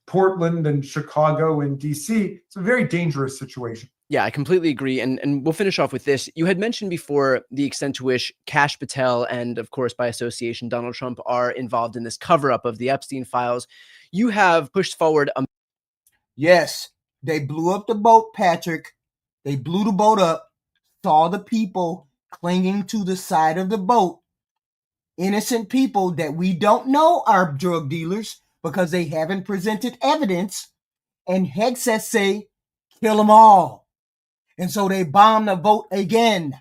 Portland and Chicago and DC, it's a very dangerous situation. Yeah, I completely agree. And we'll finish off with this. You had mentioned before the extent to which Kash Patel and, of course, by association, Donald Trump are involved in this cover-up of the Epstein files. You have pushed forward a... Yes, they blew up the boat, Patrick. They blew the boat up, saw the people clinging to the side of the boat. Innocent people that we don't know are drug dealers because they haven't presented evidence. And Hexas say, kill them all. And so they bombed the boat again.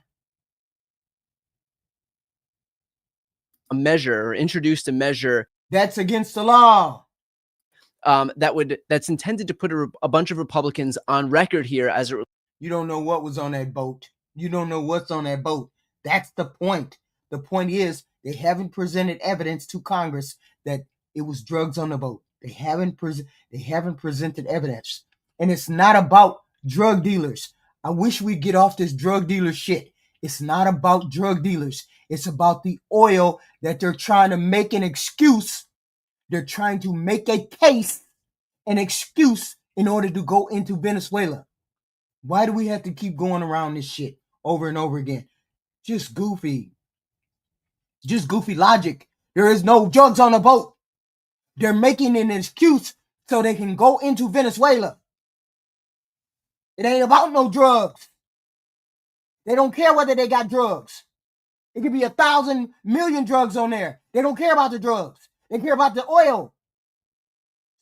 Introduced a measure That's against the law. that's intended to put a bunch of Republicans on record here as it... You don't know what was on that boat. You don't know what's on that boat. That's the point. The point is they haven't presented evidence to Congress that it was drugs on the boat. They haven't presented evidence. And it's not about drug dealers. I wish we'd get off this drug dealer shit. It's not about drug dealers. It's about the oil that they're trying to make an excuse. They're trying to make a case, an excuse in order to go into Venezuela. Why do we have to keep going around this shit over and over again? Just goofy logic. There is no drugs on the boat. They're making an excuse so they can go into Venezuela. It ain't about no drugs. They don't care whether they got drugs. It could be 1,000 million drugs on there. They don't care about the drugs. They care about the oil.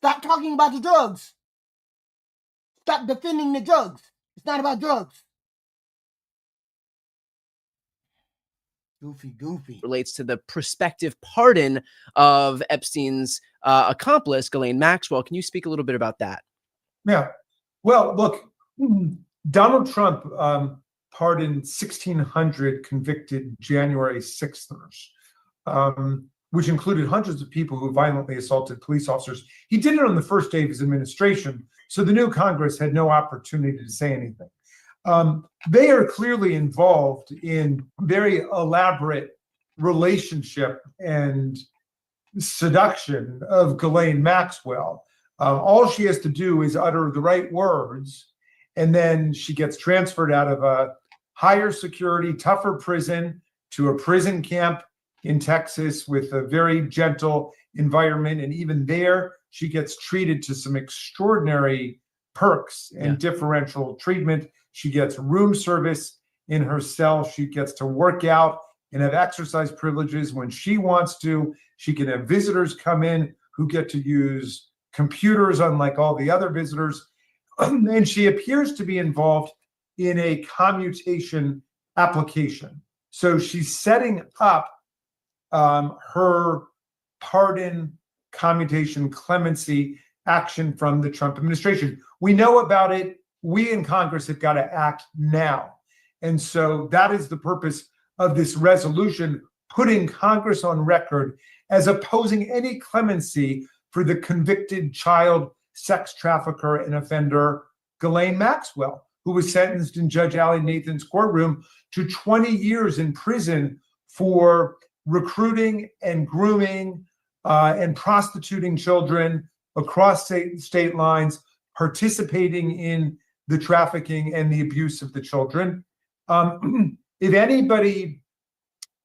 Stop talking about the drugs. Stop defending the drugs. It's not about drugs. Goofy. relates to the prospective pardon of Epstein's accomplice, Ghislaine Maxwell. Can you speak a little bit about that? Yeah. Well, look, Donald Trump pardoned 1,600 convicted January 6thers, which included hundreds of people who violently assaulted police officers. He did it on the first day of his administration, so the new Congress had no opportunity to say anything. They are clearly involved in very elaborate relationship and seduction of Ghislaine Maxwell. All she has to do is utter the right words, and then she gets transferred out of a higher security, tougher prison to a prison camp in Texas with a very gentle environment. And even there, she gets treated to some extraordinary perks and differential treatment. She gets room service in her cell. She gets to work out and have exercise privileges when she wants to. She can have visitors come in who get to use computers, unlike all the other visitors. And she appears to be involved in a commutation application. So she's setting up her pardon, commutation, clemency action from the Trump administration. We know about it. We in Congress have got to act now. And so that is the purpose of this resolution, putting Congress on record as opposing any clemency for the convicted child sex trafficker and offender, Ghislaine Maxwell, who was sentenced in Judge Allie Nathan's courtroom to 20 years in prison for recruiting and grooming and prostituting children across state lines, participating in the trafficking and the abuse of the children. If anybody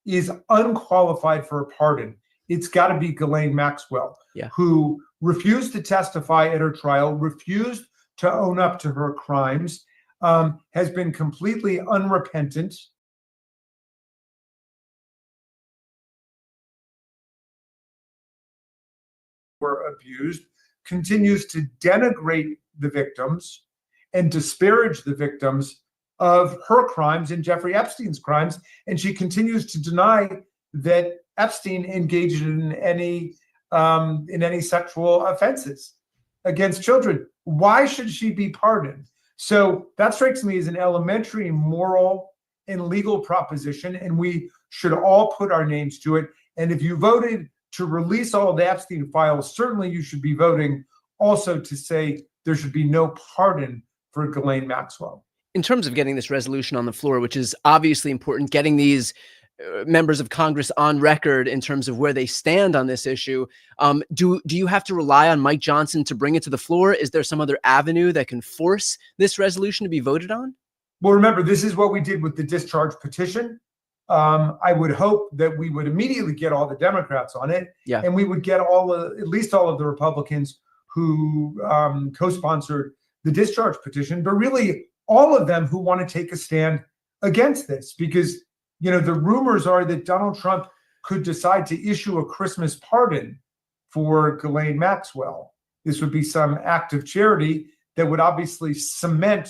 is unqualified for a pardon, it's got to be Ghislaine Maxwell, who refused to testify at her trial, refused to own up to her crimes, has been completely unrepentant. Were abused, continues to denigrate the victims and disparage the victims of her crimes and Jeffrey Epstein's crimes. And she continues to deny that Epstein engaged in any sexual offenses against children. why should she be pardoned? So that strikes me as an elementary moral and legal proposition, and we should all put our names to it. And if you voted to release all the Epstein files, certainly you should be voting also to say there should be no pardon for Ghislaine Maxwell. In terms of getting this resolution on the floor, which is obviously important, getting these members of Congress on record in terms of where they stand on this issue, do you have to rely on Mike Johnson to bring it to the floor? Is there some other avenue that can force this resolution to be voted on? Well, remember, this is what we did with the discharge petition. I would hope that we would immediately get all the Democrats on it, and we would get at least all of the Republicans who co-sponsored the discharge petition, but really all of them who want to take a stand against this, because the rumors are that Donald Trump could decide to issue a Christmas pardon for Ghislaine Maxwell. This would be some act of charity that would obviously cement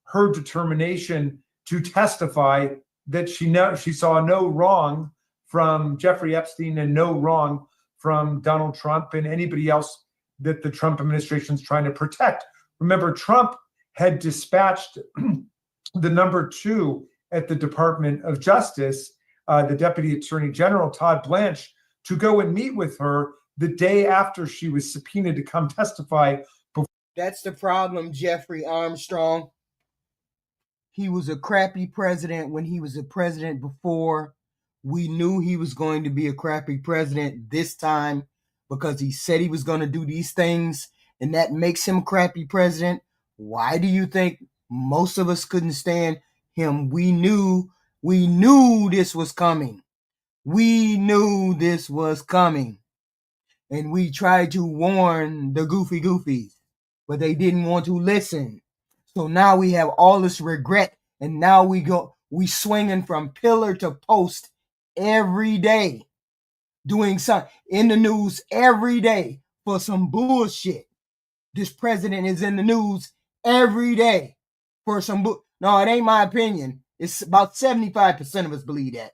her determination to testify that she saw no wrong from Jeffrey Epstein and no wrong from Donald Trump and anybody else that the Trump administration is trying to protect. Remember, Trump had dispatched the number 2 at the Department of Justice, the Deputy Attorney General, Todd Blanche, to go and meet with her the day after she was subpoenaed to come testify. That's the problem, Jeffrey Armstrong. He was a crappy president when he was a president before. We knew he was going to be a crappy president this time because he said he was going to do these things, and that makes him a crappy president. Why do you think most of us couldn't stand him? We knew this was coming. We knew this was coming. And we tried to warn the goofies, but they didn't want to listen. So now we have all this regret, and now we swinging from pillar to post every day, doing something in the news every day for some bullshit. This president is in the news every day for some No, it ain't my opinion. It's about 75% of us believe that.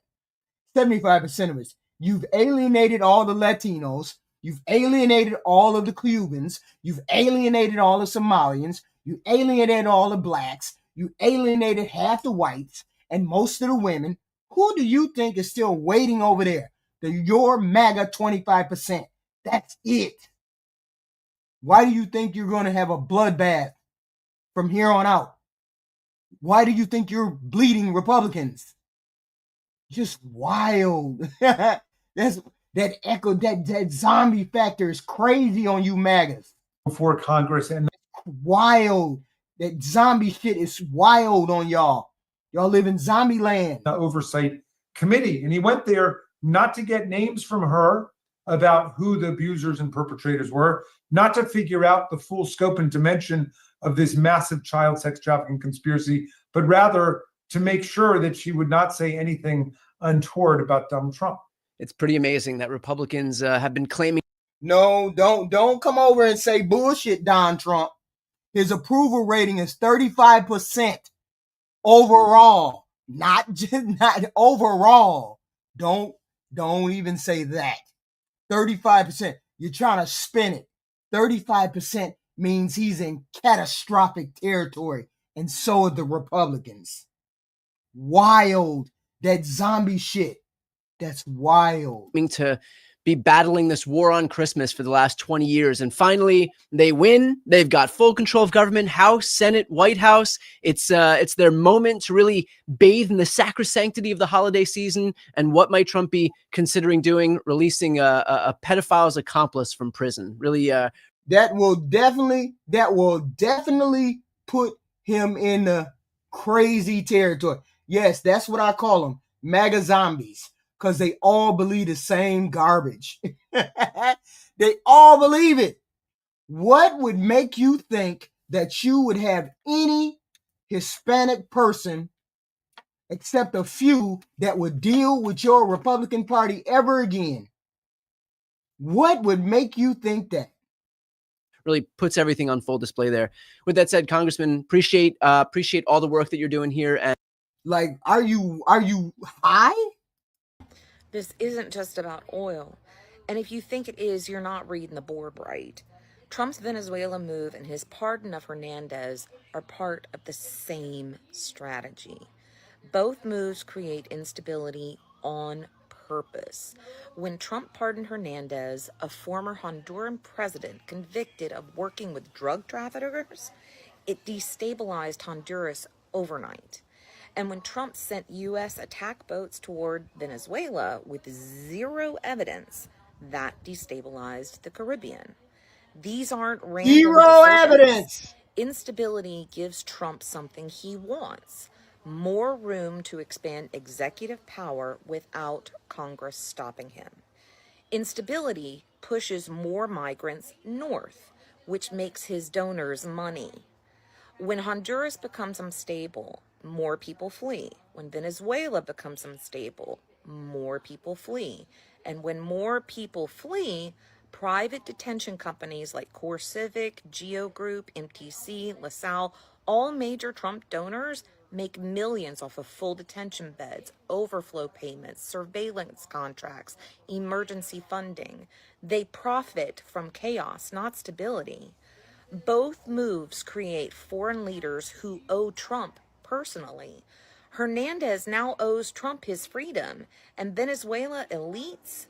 75% of us. You've alienated all the Latinos. You've alienated all of the Cubans. You've alienated all the Somalians. You alienated all the blacks. You alienated half the whites and most of the women. Who do you think is still waiting over there? Your MAGA 25%. That's it. Why do you think you're going to have a bloodbath from here on out? Why do you think you're bleeding Republicans? Just wild. That zombie factor is crazy on you MAGAs. Before Congress, and wild. That zombie shit is wild on y'all. Y'all live in zombie land. The oversight committee. And he went there not to get names from her about who the abusers and perpetrators were, not to figure out the full scope and dimension of this massive child sex trafficking conspiracy, but rather to make sure that she would not say anything untoward about Donald Trump. It's pretty amazing that Republicans have been claiming. No, don't come over and say bullshit, Don Trump. His approval rating is 35% overall, not overall. Don't even say that. 35%. You're trying to spin it. 35% means he's in catastrophic territory, and so are the Republicans. Wild. That zombie shit. That's wild. To be battling this war on Christmas for the last 20 years. And finally, they win. They've got full control of government, House, Senate, White House. It's their moment to really bathe in the sacrosanctity of the holiday season. And what might Trump be considering doing? Releasing a pedophile's accomplice from prison. Really, that will definitely put him in the crazy territory. Yes, that's what I call them, MAGA zombies. Because they all believe the same garbage. They all believe it. What would make you think that you would have any Hispanic person, except a few, that would deal with your Republican Party ever again? What would make you think that? Really puts everything on full display there. With that said, Congressman, appreciate all the work that you're doing here. And like, are you high? This isn't just about oil. And if you think it is, you're not reading the board right. Trump's Venezuela move and his pardon of Hernandez are part of the same strategy. Both moves create instability on purpose. When Trump pardoned Hernandez, a former Honduran president convicted of working with drug traffickers, it destabilized Honduras overnight. And when Trump sent U.S. attack boats toward Venezuela with zero evidence, that destabilized the Caribbean. These aren't random Zero decisions. evidence. Instability gives Trump something he wants: more room to expand executive power without Congress stopping him. Instability pushes more migrants north, which makes his donors money. When Honduras becomes unstable, more people flee. When Venezuela becomes unstable, more people flee. And when more people flee, private detention companies like CoreCivic, Geo Group, MTC, LaSalle, all major Trump donors, make millions off of full detention beds, overflow payments, surveillance contracts, emergency funding. They profit from chaos, not stability. Both moves create foreign leaders who owe Trump personally. Hernandez now owes Trump his freedom, and Venezuela elites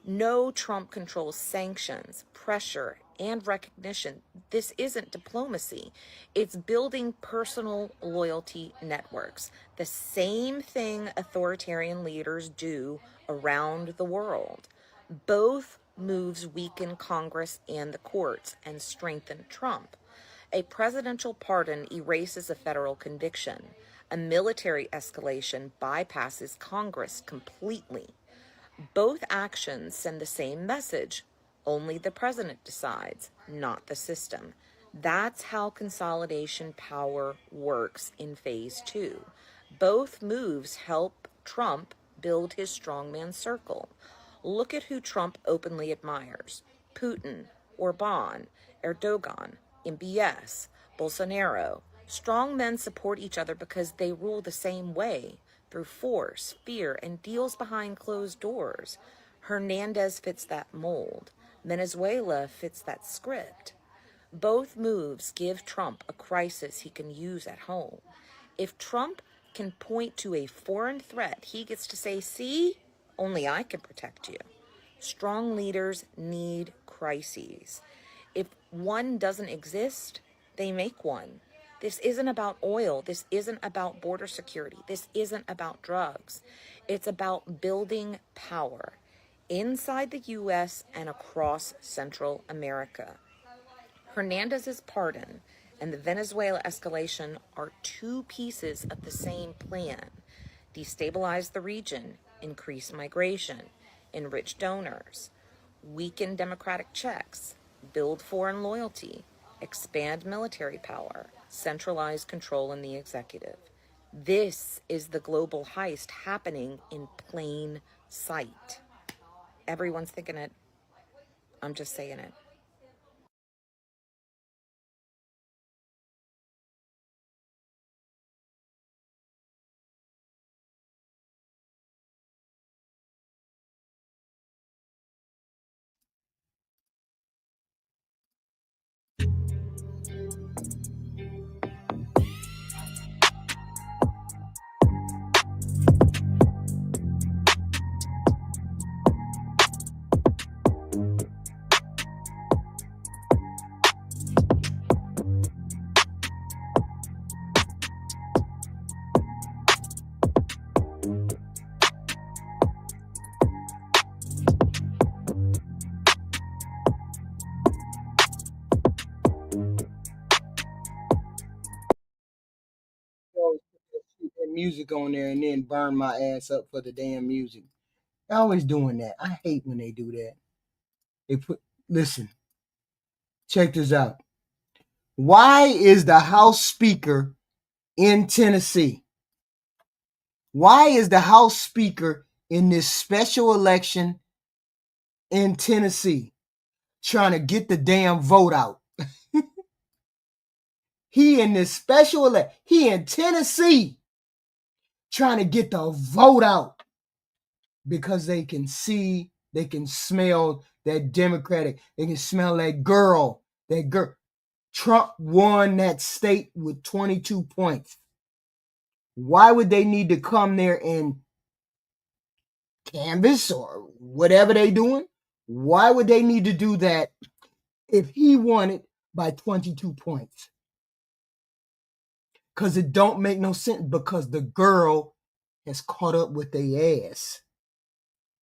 know Trump controls sanctions, pressure, and recognition. This isn't diplomacy. It's building personal loyalty networks, the same thing authoritarian leaders do around the world. Both moves weaken Congress and the courts and strengthen Trump. A presidential pardon erases a federal conviction. A military escalation bypasses Congress completely. Both actions send the same message. Only the president decides, not the system. That's how consolidation power works in phase 2. Both moves help Trump build his strongman circle. Look at who Trump openly admires: Putin, Orban, Erdogan, MBS, Bolsonaro. Strong men support each other because they rule the same way, through force, fear, and deals behind closed doors. Hernandez fits that mold. Venezuela fits that script. Both moves give Trump a crisis he can use at home. If Trump can point to a foreign threat, he gets to say, "See, only I can protect you." Strong leaders need crises. If one doesn't exist, they make one. This isn't about oil. This isn't about border security. This isn't about drugs. It's about building power inside the U.S. and across Central America. Hernandez's pardon and the Venezuela escalation are two pieces of the same plan: destabilize the region, increase migration, enrich donors, weaken democratic checks, build foreign loyalty, expand military power, centralize control in the executive. This is the global heist happening in plain sight. Everyone's thinking it. I'm just saying it. Always put that music on there and then burn my ass up for the damn music. They're always doing that. I hate when they do that. Listen, check this out. Why is the House Speaker in Tennessee? Why is the House Speaker in this special election in Tennessee trying to get the damn vote out? He in this special election, he in Tennessee trying to get the vote out because they can see, they can smell that Democratic, they can smell that girl That girl, Trump won that state with 22 points. Why would they need to come there and canvass or whatever they doing? Why would they need to do that if he won it by 22 points? Because it don't make no sense, because the girl has caught up with their ass.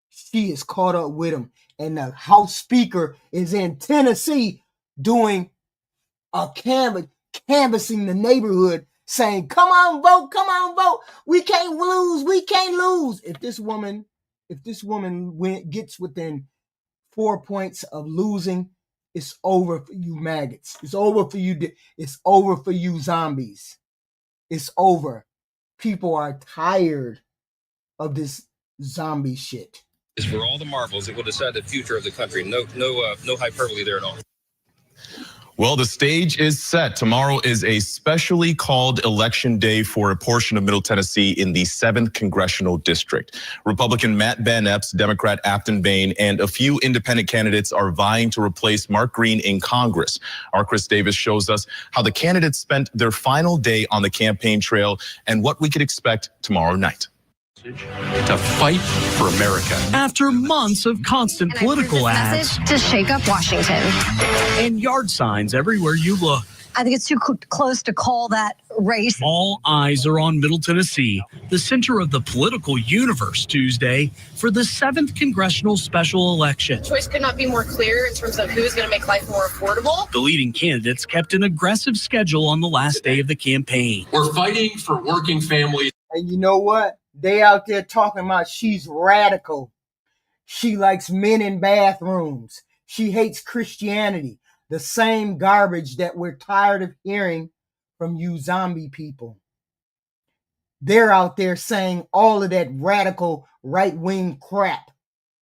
She is caught up with him. And the House Speaker is in Tennessee doing a canvassing the neighborhood, saying, come on, vote. We can't lose. If this woman gets within 4 points of losing, it's over for you maggots. It's over for you. It's over for you zombies. It's over. People are tired of this zombie shit. Is for all the marbles, it will decide the future of the country. No hyperbole there at all. Well, the stage is set. Tomorrow is a specially called election day for a portion of Middle Tennessee in the 7th Congressional District. Republican Matt Van Epps, Democrat Afton Bain, and a few independent candidates are vying to replace Mark Green in Congress. Our Chris Davis shows us how the candidates spent their final day on the campaign trail and what we could expect tomorrow night. To fight for America. After months of constant political ads to shake up Washington and yard signs everywhere you look, I think it's too close to call that race. All eyes are on Middle Tennessee, the center of the political universe Tuesday for the 7th Congressional Special Election. Choice could not be more clear in terms of who's going to make life more affordable. The leading candidates kept an aggressive schedule on the last day of the campaign. We're fighting for working families. And you know what? They out there talking about she's radical. She likes men in bathrooms. She hates Christianity. The same garbage that we're tired of hearing from you zombie people. They're out there saying all of that radical right-wing crap.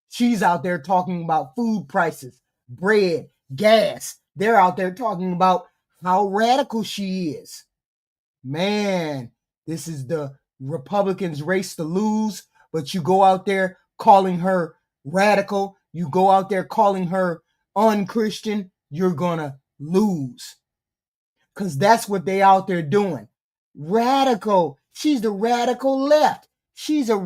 She's out there talking about food prices, bread, gas. They're out there talking about how radical she is. Man, this is the Republicans' race to lose, but you go out there calling her radical, you go out there calling her unchristian, you're gonna lose. Because that's what they out there doing. Radical. She's the radical left. She's a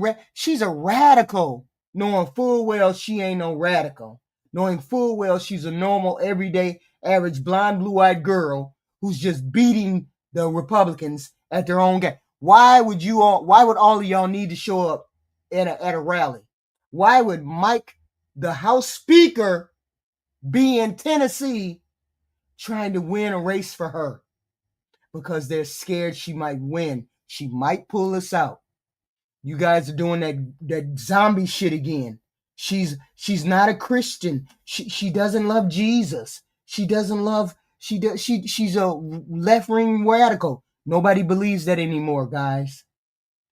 radical, knowing full well she ain't no radical. Knowing full well she's a normal, everyday, average, blonde, blue-eyed girl who's just beating the Republicans at their own game. Why would all of y'all need to show up at a rally? Why would Mike, the House Speaker, be in Tennessee trying to win a race for her? Because they're scared she might win. She might pull us out. You guys are doing that zombie shit again. She's not a Christian. She doesn't love Jesus. She's a left-wing radical. Nobody believes that anymore, guys.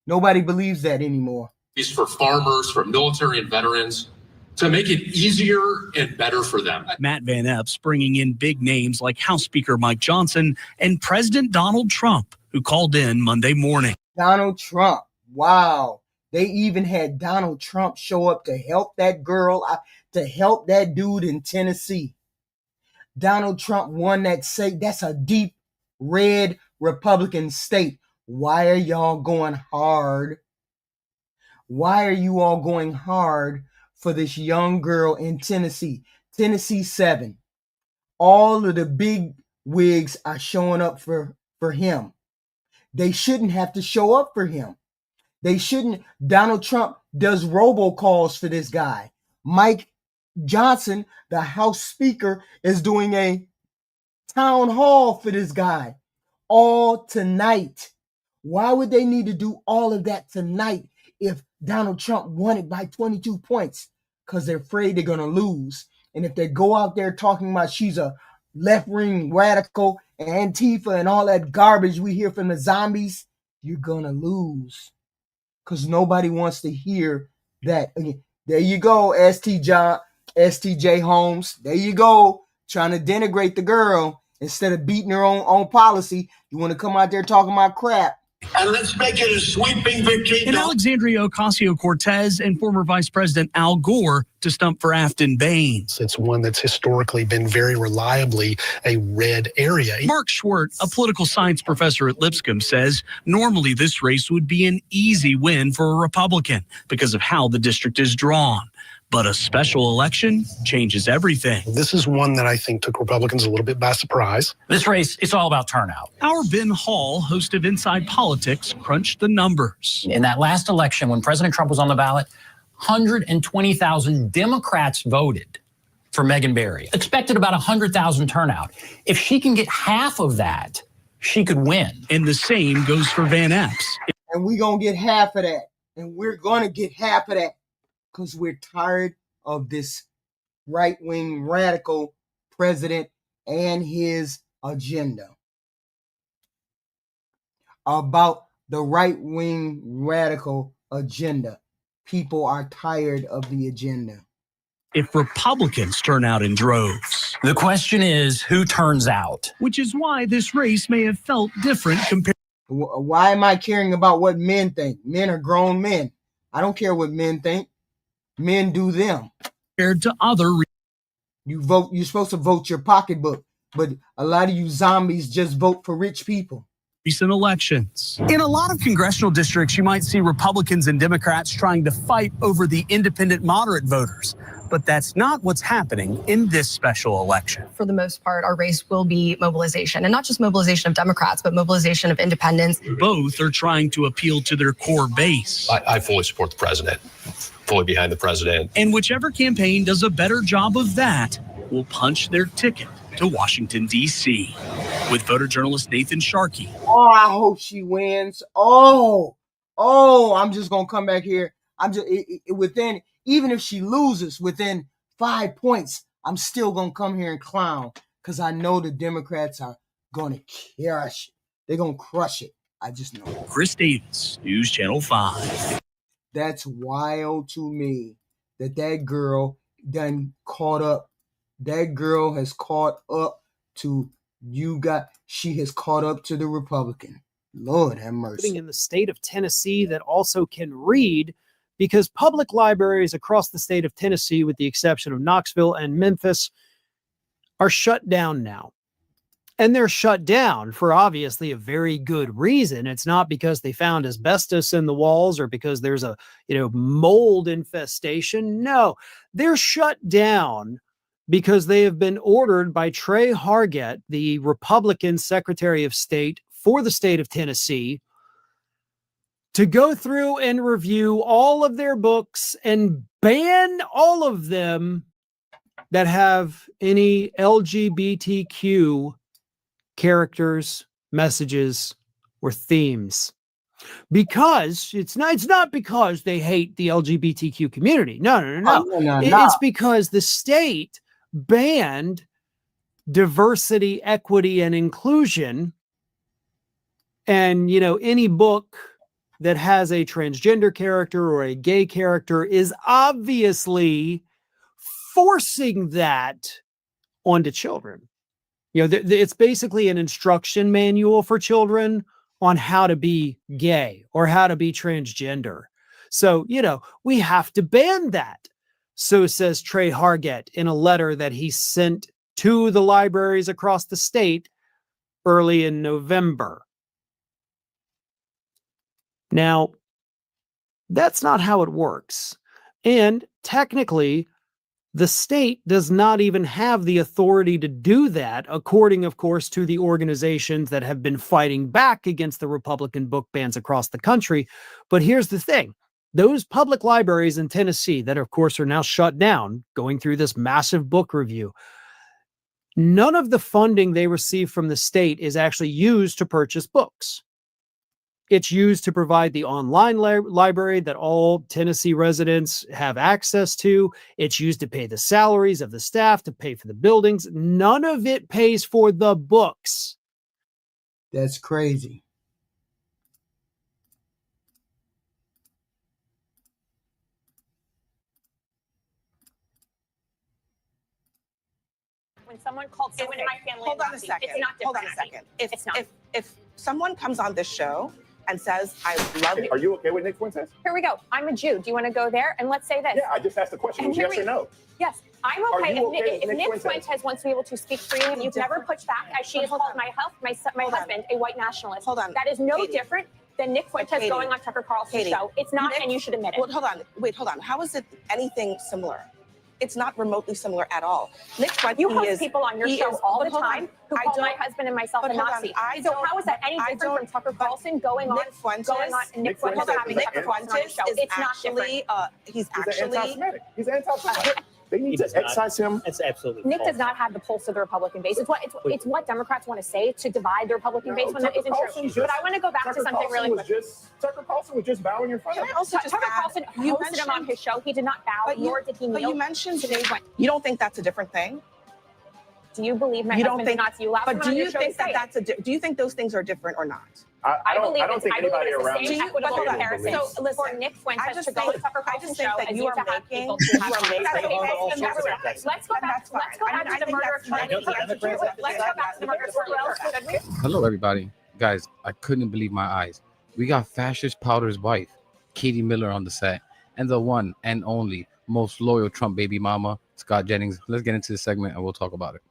Nobody believes that anymore. For farmers, for military and veterans, to make it easier and better for them. Matt Van Epps bringing in big names like House Speaker Mike Johnson and President Donald Trump, who called in Monday morning. Donald Trump. Wow. They even had Donald Trump show up to help that girl, to help that dude in Tennessee. Donald Trump won that state. That's a deep red Republican state. Why are y'all going hard? Why are you all going hard for this young girl in Tennessee? Tennessee 7. All of the big wigs are showing up for him. They shouldn't have to show up for him. They shouldn't. Donald Trump does robocalls for this guy. Mike Johnson, the House Speaker, is doing a town hall for this guy. All tonight. Why would they need to do all of that tonight if Donald Trump won it by 22 points? Because they're afraid they're going to lose. And if they go out there talking about she's a left-wing radical, Antifa, and all that garbage we hear from the zombies, you're going to lose. Because nobody wants to hear that. Again, there you go, STJ Holmes. There you go, trying to denigrate the girl. Instead of beating her own policy, you want to come out there talking about crap. And let's make it a sweeping victory. And Alexandria Ocasio-Cortez and former Vice President Al Gore to stump for Afton Baines. It's one that's historically been very reliably a red area. Mark Schwartz, a political science professor at Lipscomb, says normally this race would be an easy win for a Republican because of how the district is drawn. But a special election changes everything. This is one that I think took Republicans a little bit by surprise. This race, it's all about turnout. Our Ben Hall, host of Inside Politics, crunched the numbers. In that last election, when President Trump was on the ballot, 120,000 Democrats voted for Megan Barry. Expected about 100,000 turnout. If she can get half of that, she could win. And the same goes for Van Epps. And we're going to get half of that. And we're going to get half of that. Because we're tired of this right-wing radical president and his agenda. About the right-wing radical agenda. People are tired of the agenda. If Republicans turn out in droves. The question is, who turns out? Which is why this race may have felt different compared. Why am I caring about what men think? Men are grown men. I don't care what men think. Men do them. Compared to other. You vote. You're supposed to vote your pocketbook, but a lot of you zombies just vote for rich people. Recent elections. In a lot of congressional districts, you might see Republicans and Democrats trying to fight over the independent moderate voters. But that's not what's happening in this special election. For the most part, our race will be mobilization, and not just mobilization of Democrats, but mobilization of independents. Both are trying to appeal to their core base. I fully support the president, fully behind the president. And whichever campaign does a better job of that will punch their ticket to Washington, D.C. With photojournalist Nathan Sharkey. Oh, I hope she wins. Oh, I'm just going to come back here. I'm just within, even if she loses within 5 points, I'm still going to come here and clown because I know the Democrats are going to crush it. They're going to crush it. I just know. Chris Davis, News Channel 5. That's wild to me that girl done caught up. That girl has caught up to she has caught up to the Republican. Lord have mercy. In the state of Tennessee that also can read, because public libraries across the state of Tennessee, with the exception of Knoxville and Memphis, are shut down now. And they're shut down for obviously a very good reason. It's not because they found asbestos in the walls or because there's a mold infestation. No, they're shut down because they have been ordered by Trey Hargett, the Republican Secretary of State for the state of Tennessee, to go through and review all of their books and ban all of them that have any LGBTQ characters, messages, or themes. Because it's not because they hate the LGBTQ community. No. It's because the state banned diversity, equity, and inclusion. And, any book that has a transgender character or a gay character is obviously forcing that onto children. It's basically an instruction manual for children on how to be gay or how to be transgender. So, we have to ban that. So says Trey Hargett in a letter that he sent to the libraries across the state early in November. Now, that's not how it works. And technically, the state does not even have the authority to do that, according, of course, to the organizations that have been fighting back against the Republican book bans across the country. But here's the thing. Those public libraries in Tennessee that, of course, are now shut down, going through this massive book review, none of the funding they receive from the state is actually used to purchase books. It's used to provide the online library that all Tennessee residents have access to. It's used to pay the salaries of the staff, to pay for the buildings. None of it pays for the books. That's crazy. When someone called someone in my family, hold on a second. It's not Hold on different. a second. If someone comes on this show and says, I love you. Are you okay with Nick Fuentes? Here we go. I'm a Jew. Do you want to go there? And let's say this. Yeah, I just asked the question. And Yes or no? Yes, I'm Are okay. you okay If with Nick Nick Fuentes wants to be able to speak freely, and you've never pushed back, as she has called my husband a white nationalist. Hold on. That is no Katie. different than Nick Fuentes Katie. going on Tucker Carlson's Katie. show. It's not, Nick- and you should admit it. Well, hold on. Wait, hold on. How is it anything similar? It's not remotely similar at all. Nick Fuentes You host people on your show all the time who I call don't- my husband and myself a but hold on, Nazi. I So don't- how is that any I different don't- from Tucker Carlson going on Nick Fuentes Nick Fuentes having Nick Tucker Carlson on his Fuentes show? is It's not actually, he's He's actually, anti-Semitic. He's anti-Semitic. They need to excise him. That's absolutely Nick false. does not have the pulse of the Republican base. It's what Democrats want to say to divide the Republican base when that isn't true. But I want to go back to something really quick. Tucker Carlson was just bowing in front of Can him. I also just Tucker add, Carlson you hosted him on his show. He did not bow, But nor did he But kneel. you mentioned today, you don't think that's a different thing? Do you believe my You don't husband's a think, Nazi? You allowed but him do on your you show think to say that it. do you think those things are different or not? I don't believe think anybody it's around the same me. equitable But hold on. comparison So, listen, for Nick Fuentes I just to go think- on Tucker I Carlson's just think show that as you you are to have making- people to you have are making That's okay. all And sorts of let's things. go back to the murder trial. Let's go back to the murder trial. Hello, everybody. Guys, I couldn't believe my eyes. We got Fascist Powder's wife, Katie Miller, on the set, and the one and only most loyal Trump baby mama, Scott Jennings. Let's get into the segment and we'll talk about it.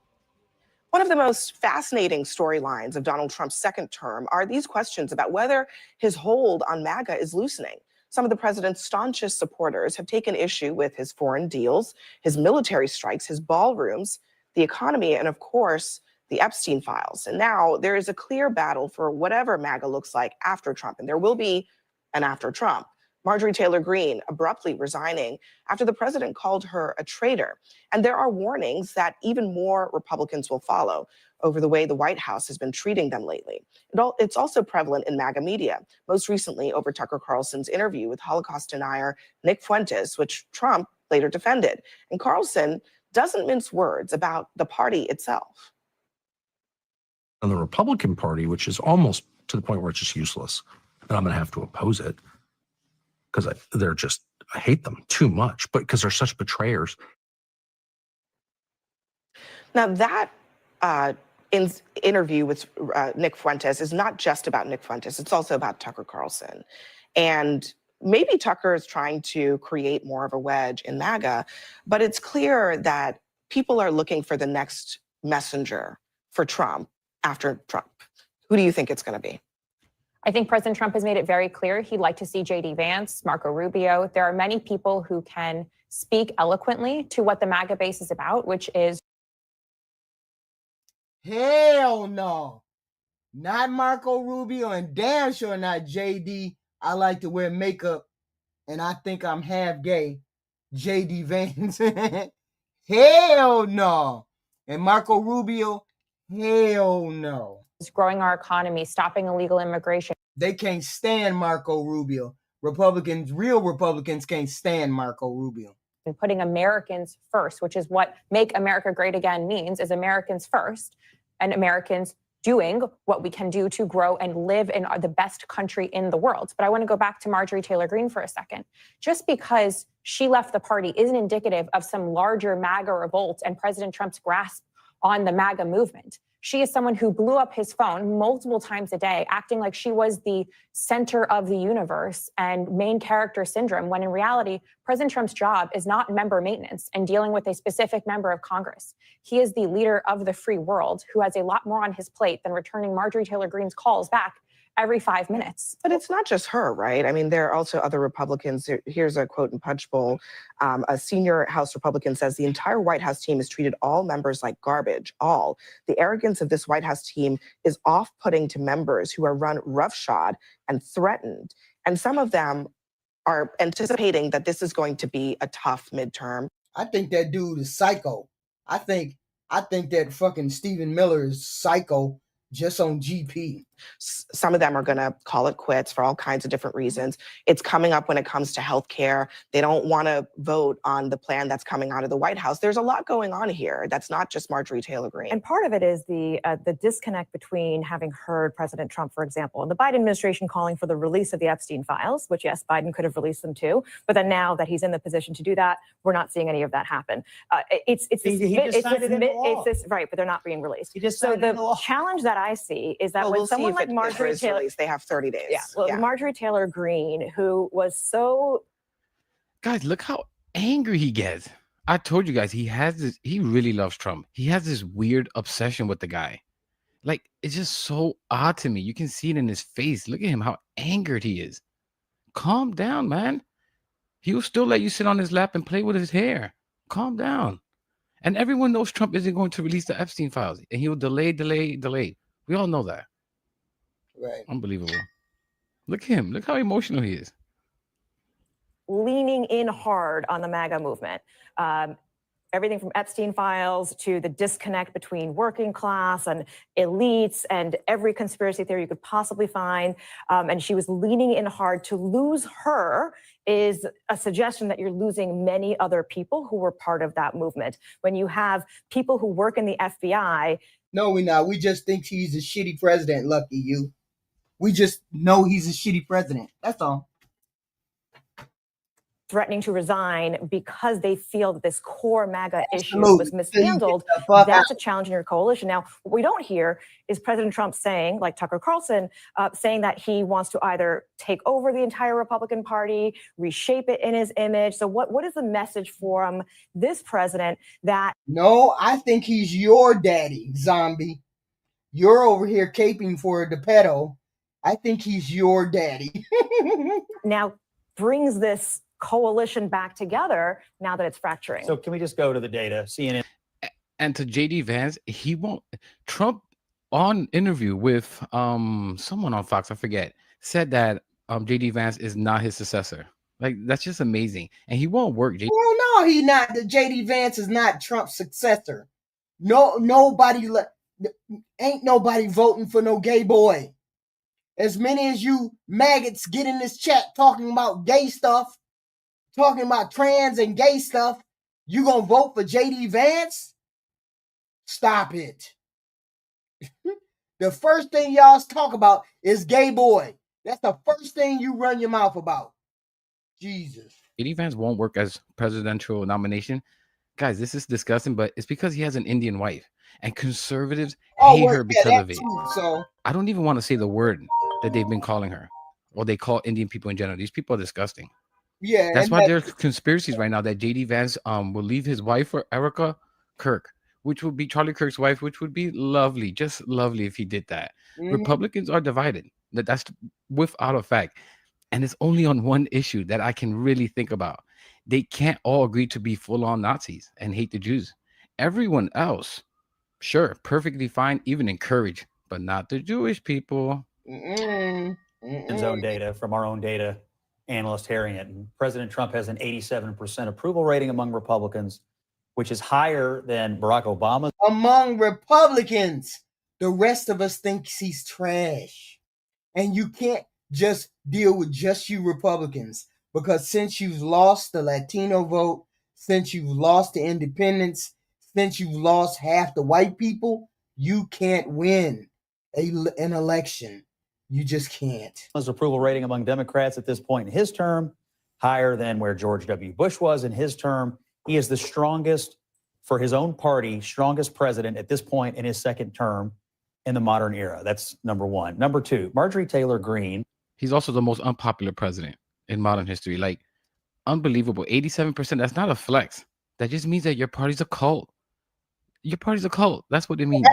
One of the most fascinating storylines of Donald Trump's second term are these questions about whether his hold on MAGA is loosening. Some of the president's staunchest supporters have taken issue with his foreign deals, his military strikes, his ballrooms, the economy, and of course, the Epstein files. And now there is a clear battle for whatever MAGA looks like after Trump, and there will be an after Trump. Marjorie Taylor Greene abruptly resigning after the president called her a traitor. And there are warnings that even more Republicans will follow over the way the White House has been treating them lately. It's also prevalent in MAGA media, most recently over Tucker Carlson's interview with Holocaust denier Nick Fuentes, which Trump later defended. And Carlson doesn't mince words about the party itself. And the Republican Party, which is almost to the point where it's just useless, and I'm going to have to oppose it because I hate them too much, but because they're such betrayers. Now that interview with Nick Fuentes is not just about Nick Fuentes, it's also about Tucker Carlson. And maybe Tucker is trying to create more of a wedge in MAGA, but it's clear that people are looking for the next messenger for Trump after Trump. Who do you think it's going to be? I think President Trump has made it very clear he'd like to see J.D. Vance, Marco Rubio. There are many people who can speak eloquently to what the MAGA base is about, which is Hell no. Not Marco Rubio and damn sure not JD. I like to wear makeup and I think I'm half gay. JD Vance. Hell no. And Marco Rubio, hell no. growing our economy, stopping illegal immigration. They can't stand Marco Rubio. Republicans, real Republicans can't stand Marco Rubio. And putting Americans first, which is what Make America Great Again means, is Americans first and Americans doing what we can do to grow and live in the best country in the world. But I want to go back to Marjorie Taylor Greene for a second. Just because she left the party isn't indicative of some larger MAGA revolt and President Trump's grasp on the MAGA movement. She is someone who blew up his phone multiple times a day, acting like she was the center of the universe and main character syndrome, when in reality, President Trump's job is not member maintenance and dealing with a specific member of Congress. He is the leader of the free world who has a lot more on his plate than returning Marjorie Taylor Greene's calls back every 5 minutes. But it's not just her, right? I mean, there are also other Republicans. Here's a quote in Punchbowl. A senior House Republican says the entire White House team has treated all members like garbage, all. The arrogance of this White House team is off-putting to members who are run roughshod and threatened. And some of them are anticipating that this is going to be a tough midterm. I think that dude is psycho. I think that fucking Stephen Miller is psycho just on GP. Some of them are going to call it quits for all kinds of different reasons. It's coming up when it comes to healthcare. They don't want to vote on the plan that's coming out of the White House. There's a lot going on here. That's not just Marjorie Taylor Greene. And part of it is the disconnect between having heard President Trump, for example, and the Biden administration calling for the release of the Epstein files, which, yes, Biden could have released them too. But then now that he's in the position to do that, we're not seeing any of that happen. It's right, but they're not being released. He just so signed it into the law. challenge that I see is that Well, when we'll someone someone like if Marjorie it is Taylor, released, they have 30 days. yeah, well, Marjorie Taylor Greene, who was so Guys, look how angry he gets. I told you guys, he really loves Trump. He has this weird obsession with the guy. Like, it's just so odd to me. You can see it in his face. Look at him, how angered he is. Calm down, man. He'll still let you sit on his lap and play with his hair. Calm down. And everyone knows Trump isn't going to release the Epstein files. And he will delay. We all know that. Right. Unbelievable. Look at him. Look how emotional he is. leaning in hard on the MAGA movement. Everything from Epstein files to the disconnect between working class and elites and every conspiracy theory you could possibly find. And she was leaning in hard. To lose her is a suggestion that you're losing many other people who were part of that movement. When you have people who work in the FBI. No, we're not. We just think he's a shitty president, lucky you. We just know he's a shitty president. That's all. Threatening to resign because they feel that this core MAGA issue Absolutely. was mishandled. That's a challenge in your coalition. Now, what we don't hear is President Trump saying, like Tucker Carlson, saying that he wants to either take over the entire Republican Party, reshape it in his image. So what is the message from this president that... No, I think he's your daddy, zombie. You're over here caping for the pedo. I think he's your daddy. now brings this coalition back together now that it's fracturing. So can we just go to the data? CNN. And to JD Vance, he won't. Trump on interview with someone on Fox, I forget, said that JD Vance is not his successor. Like, that's just amazing. And he won't work. Well, no, he not. The JD Vance is not Trump's successor. Nobody ain't nobody voting for no gay boy. As many as you maggots get in this chat talking about gay stuff, talking about trans and gay stuff, you gonna vote for JD Vance? Stop it. The first thing y'all talk about is gay boy. That's the first thing you run your mouth about. Jesus. JD Vance won't work as presidential nomination. Guys, this is disgusting, but it's because he has an Indian wife. And conservatives hate her because of it. Too, so. I don't even want to say the word that they've been calling her. Or they call Indian people in general. These people are disgusting. Yeah, that's why there's conspiracies right now that JD Vance will leave his wife for Erica Kirk, which would be Charlie Kirk's wife, which would be lovely, just lovely if he did that. Republicans are divided. That's without a fact. And it's only on one issue that I can really think about. They can't all agree to be full-on Nazis and hate the Jews. Everyone else, sure, perfectly fine, even encourage, but not the Jewish people. Zone data from our own data analyst Harriet. President Trump has an 87% approval rating among Republicans, which is higher than Barack Obama. Among Republicans, the rest of us thinks he's trash. And you can't just deal with just you Republicans, because since you've lost the Latino vote, since you've lost the independents, since you've lost half the white people, you can't win an election. You just can't. His approval rating among Democrats at this point in his term, higher than where George W. Bush was in his term. He is the strongest for his own party, strongest president at this point in his second term in the modern era. That's number one. Number two, Marjorie Taylor Greene. He's also the most unpopular president in modern history. Like, unbelievable. 87%. That's not a flex. That just means that your party's a cult. Your party's a cult. That's what it means.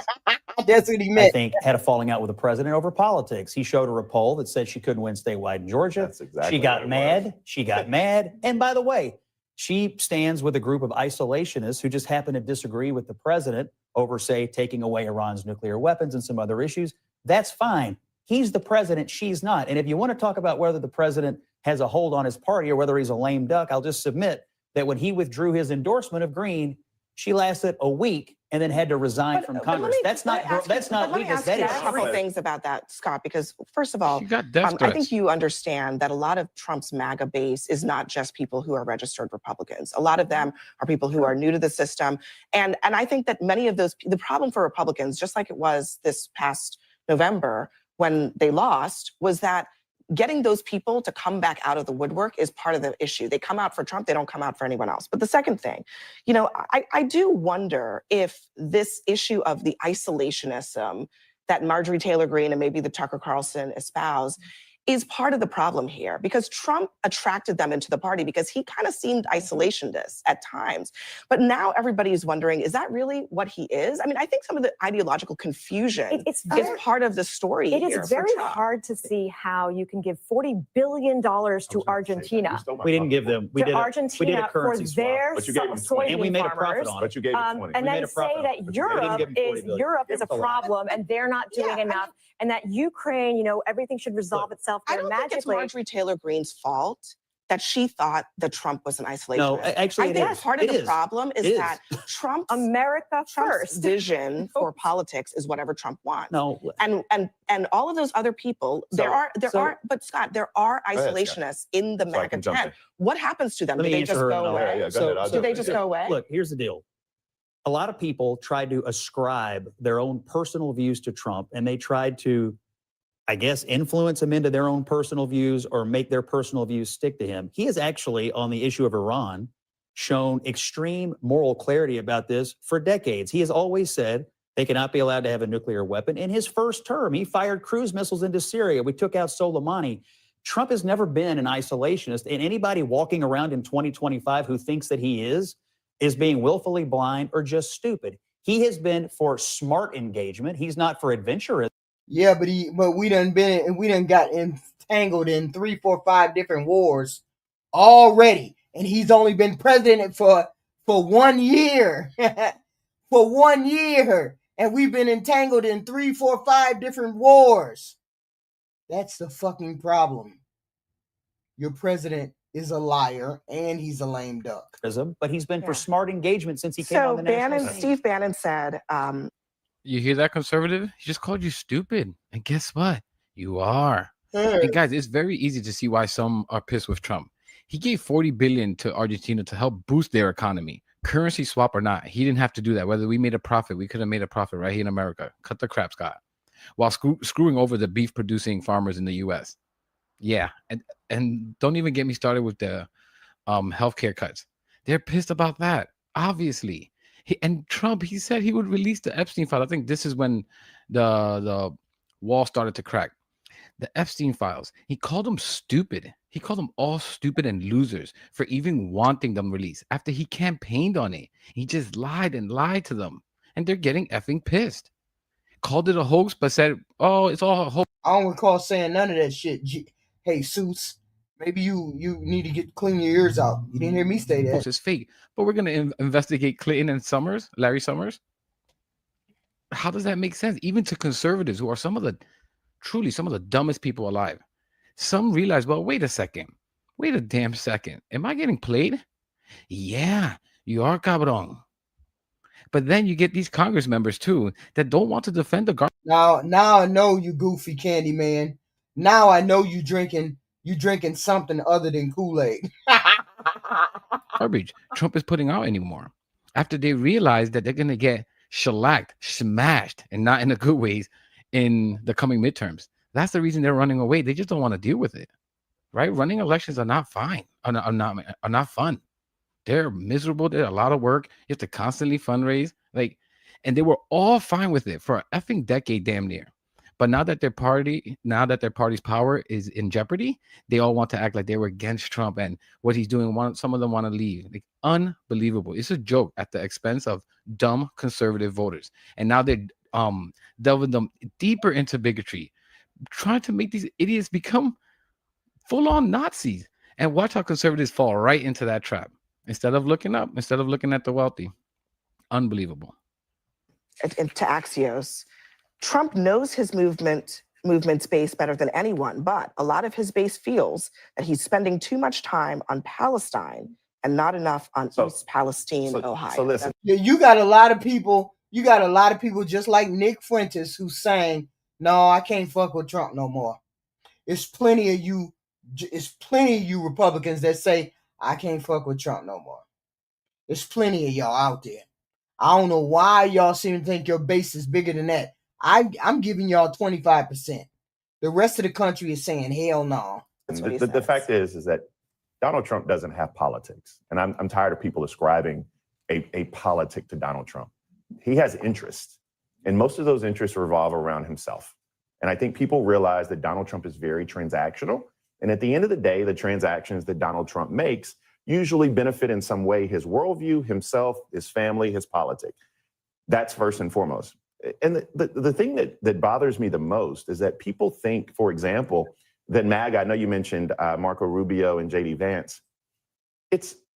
That's what he meant. I think had a falling out with the president over politics. He showed her a poll that said she couldn't win statewide in Georgia. That's exactly she got mad. She got mad. And by the way, she stands with a group of isolationists who just happen to disagree with the president over, say, taking away Iran's nuclear weapons and some other issues. That's fine. He's the president. She's not. And if you want to talk about whether the president has a hold on his party or whether he's a lame duck, I'll just submit that when he withdrew his endorsement of Greene, she lasted a week and then had to resign from Congress. That's not weakness. That is a couple things about that, Scott, because first of all, I think you understand that a lot of Trump's MAGA base is not just people who are registered Republicans. A lot of them are people who are new to the system. And I think that many of those, the problem for Republicans, just like it was this past November when they lost, was that getting those people to come back out of the woodwork is part of the issue. They come out for Trump, they don't come out for anyone else. But the second thing, I do wonder if this issue of the isolationism that Marjorie Taylor Greene and maybe the Tucker Carlson espouse is part of the problem here, because Trump attracted them into the party because he kind of seemed isolationist at times. But now everybody is wondering, is that really what he is? I mean, I think some of the ideological confusion is part of the story It here is for very Trump. hard to see how you can give $40 billion to Argentina. We didn't give them. We to did a Argentina currency for swap, their but you gave them 20. soybean And we made a profit farmers. on it. But you gave them 20. And We then made a say profit on that it, but you didn't Europe give them 40 is billion. Europe Give is a them a lot. problem and they're not doing enough, and that Ukraine, you know, everything should resolve itself I there don't think it's magically. Marjorie Taylor Greene's fault that she thought that Trump was an isolationist. No, actually, I it think is. part of It the is. problem is It is. that Trump's America Trump's first vision for politics is whatever Trump wants. No. And all of those other people, So- but Scott, there are Go ahead, Scott. isolationists in the So I MAGA can jump tent. in. What happens to them? Let Do me they answer just her go and I'll- away? Yeah, go ahead. I'll Do they jump just in. go away? Look, here's the deal. A lot of people tried to ascribe their own personal views to Trump, and they tried to, I guess, influence him into their own personal views or make their personal views stick to him. He has actually, on the issue of Iran, shown extreme moral clarity about this for decades. He has always said they cannot be allowed to have a nuclear weapon. In his first term, he fired cruise missiles into Syria. We took out Soleimani. Trump has never been an isolationist, and anybody walking around in 2025 who thinks that he is being willfully blind or just stupid. He has been for smart engagement. He's not for adventurism. Yeah, but we done got entangled in 3, 4, 5 different wars already, and he's only been president for 1 year, for 1 year, and we've been entangled in 3, 4, 5 different wars. That's the fucking problem. Your president is a liar and he's a lame duck. But he's been for smart engagement since he came on So the national Bannon, stage. Steve Bannon said, You hear that, conservative? He just called you stupid. And guess what? You are. Hey. And guys, it's very easy to see why some are pissed with Trump. He gave $40 billion to Argentina to help boost their economy. Currency swap or not, he didn't have to do that. Whether we made a profit, we could have made a profit right here in America. Cut the crap, Scott. While screwing over the beef producing farmers in the US. Yeah. And don't even get me started with the healthcare cuts. They're pissed about that, obviously. And Trump, he said he would release the Epstein file. I think this is when the wall started to crack. The Epstein files, he called them stupid. He called them all stupid and losers for even wanting them released. After he campaigned on it, he just lied and lied to them. And they're getting effing pissed. Called it a hoax, but said, oh, it's all a hoax. I don't recall saying none of that shit. Hey, Seuss, maybe you need to clean your ears out. You didn't hear me say that. It's fake. But we're going to investigate Clinton and Summers, Larry Summers. How does that make sense? Even to conservatives who are truly some of the dumbest people alive. Some realize, well, wait a second. Wait a damn second. Am I getting played? Yeah, you are, cabrón. But then you get these Congress members too that don't want to defend the garbage. Now I know you goofy candy man. Now I know you drinking something other than Kool-Aid. Garbage Trump is putting out anymore. After they realize that they're gonna get shellacked, smashed, and not in a good ways in the coming midterms. That's the reason they're running away. They just don't want to deal with it. Right? Running elections are not fine. Are not fun. They're miserable. They're a lot of work. You have to constantly fundraise. And they were all fine with it for a effing decade, damn near. But now that their party's power is in jeopardy, they all want to act like they were against Trump and what he's doing. Some of them want to leave. Like, unbelievable. It's a joke at the expense of dumb conservative voters. And now they're delving them deeper into bigotry, trying to make these idiots become full-on Nazis. And watch how conservatives fall right into that trap. Instead of looking up, instead of looking at the wealthy. Unbelievable. to Axios, Trump knows his movement's base better than anyone, but a lot of his base feels that he's spending too much time on Palestine and not enough on East Palestine, Ohio. So listen, you got a lot of people. You got a lot of people just like Nick Fuentes who's saying, "No, I can't fuck with Trump no more." It's plenty of you. It's plenty of you Republicans that say, "I can't fuck with Trump no more." There's plenty of y'all out there. I don't know why y'all seem to think your base is bigger than that. I'm giving y'all 25%. The rest of the country is saying, "Hell no." The fact is that Donald Trump doesn't have politics. And I'm tired of people ascribing a politic to Donald Trump. He has interest. And most of those interests revolve around himself. And I think people realize that Donald Trump is very transactional. And at the end of the day, the transactions that Donald Trump makes usually benefit in some way his worldview, himself, his family, his politics. That's first and foremost. And the thing that bothers me the most is that people think, for example, that MAGA, I know you mentioned Marco Rubio and JD Vance.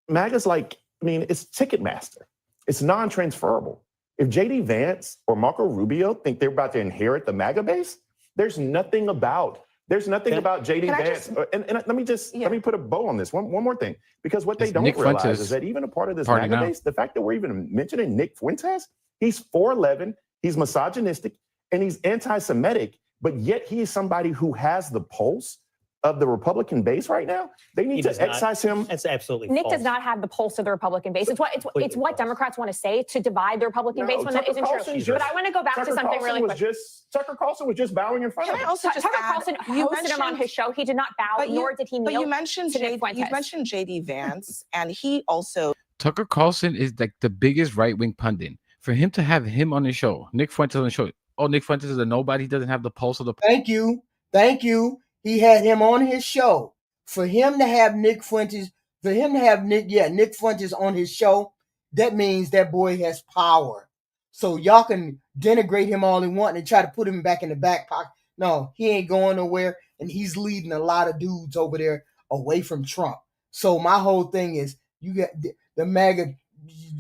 MAGA's like, it's Ticketmaster. It's non-transferable. If JD Vance or Marco Rubio think they're about to inherit the MAGA base, there's nothing about JD Vance. And let me put a bow on this. One more thing, because what they don't realize is that even a part of this MAGA base, the fact that we're even mentioning Nick Fuentes, he's 4'11", he's misogynistic, and he's anti-Semitic, but yet he is somebody who has the pulse of the Republican base right now. They need to excise him. That's absolutely Nick false. does not have the pulse of the Republican base. It's what Democrats want to say to divide the Republican base when that isn't true. But I want to go back to something really quick. Tucker Carlson was just bowing in front of him. Can I also just Tucker Carlson hosted him on his show. He did not bow, nor did he kneel. But you mentioned JD Vance, and he also. Tucker Carlson is like the biggest right-wing pundit. For him to have him on his show, Nick Fuentes on the show. Oh, Nick Fuentes is a nobody. He doesn't have the pulse of the. Thank you. He had him on his show. For him to have Nick Fuentes on his show, that means that boy has power. So y'all can denigrate him all you want and try to put him back in the back pocket. No, he ain't going nowhere, and he's leading a lot of dudes over there away from Trump. So my whole thing is, you got the MAGA,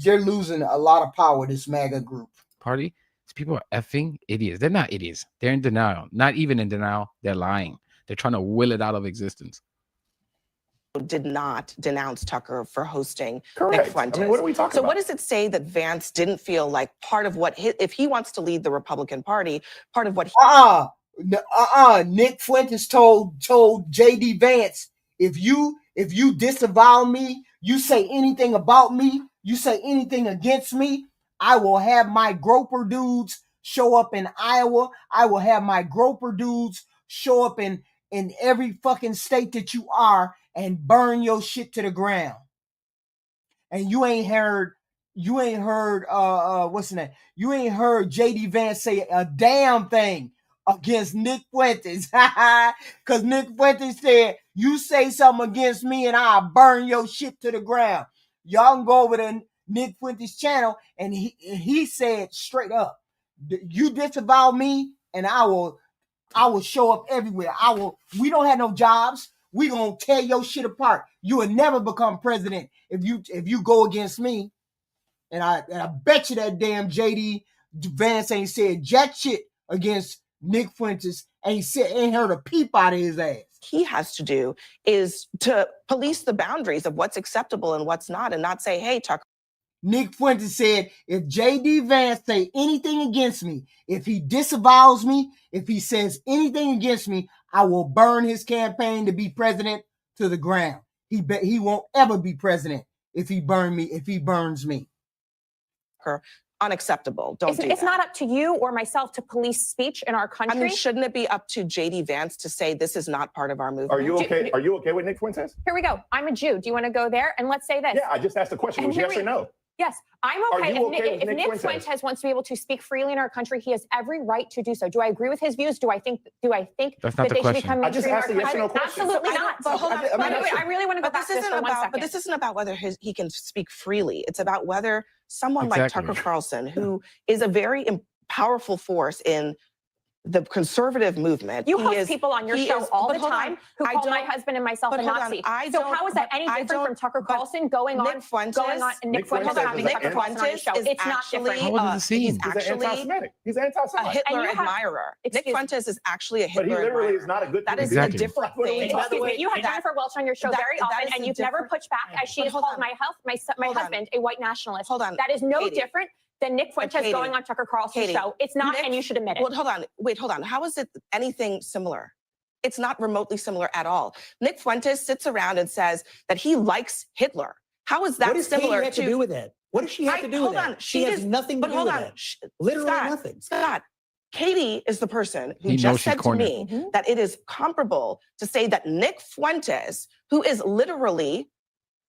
they're losing a lot of power, this MAGA group. Party, these people are effing idiots. They're not idiots. They're in denial. Not even in denial. They're lying. They're trying to will it out of existence. Did not denounce Tucker for hosting Correct. Nick Fuentes. What are we talking so about? What does it say that Vance didn't feel like part of what if he wants to lead the Republican Party, part of what Nick Fuentes told JD Vance, if you disavow me, you say anything about me, you say anything against me, I will have my groper dudes show up in Iowa. I will have my groper dudes show up in every fucking state that you are and burn your shit to the ground. And you ain't heard what's the name? You ain't heard JD Vance say a damn thing against Nick Fuentes. Because Nick Fuentes said, you say something against me and I'll burn your shit to the ground. Y'all can go over to Nick Fuentes' channel, and he said straight up, you disavow me and I will show up everywhere. We don't have no jobs. We gonna tear your shit apart. You will never become president if you go against me. And I bet you that damn JD Vance ain't said jack shit against Nick Fuentes, ain't heard a peep out of his ass. he has to do is to police the boundaries of what's acceptable and what's not, and not say, hey, Tucker. Nick Fuentes said, if JD Vance say anything against me, if he disavows me, if he says anything against me, I will burn his campaign to be president to the ground. He won't ever be president if he burns me. Unacceptable. Don't do that. It's not up to you or myself to police speech in our country. I mean, shouldn't it be up to JD Vance to say this is not part of our movement? Are you okay? Are you okay with Nick Fuentes? Here we go. I'm a Jew. Do you want to go there? And let's say this. Yeah, I just asked the question. Was yes or no? Yes, I'm okay. If Nick Fuentes wants to be able to speak freely in our country, he has every right to do so. Do I agree with his views? Do I think that's that they should become I just asked the yes or no question. Absolutely not. But hold on. I really want to go back to this for 1 second. But this isn't about whether he can speak freely. It's about whether someone like Tucker Carlson, who is a very powerful force in the conservative movement. You host people on your show all the time who call my husband and myself a Nazi. So how is that any different from Tucker Carlson going on Nick Fuentes on his show? It's not different. He's actually He's anti-Semitic. a Hitler admirer. Nick Fuentes is actually a Hitler admirer. But he literally is not a good That is a different thing. Excuse me, you have Jennifer Welch on your show very often, and you've never pushed back as she has called my husband a white nationalist. Hold on. That is no different than Nick Fuentes going on Tucker Carlson's show. It's not, and you should admit it. Well, hold on. How is it anything similar? It's not remotely similar at all. Nick Fuentes sits around and says that he likes Hitler. How is that similar to do with that? What does she have to do with that? She has nothing to do with that. Literally nothing. Scott, Katie is the person who just said to me that it is comparable to say that Nick Fuentes, who is literally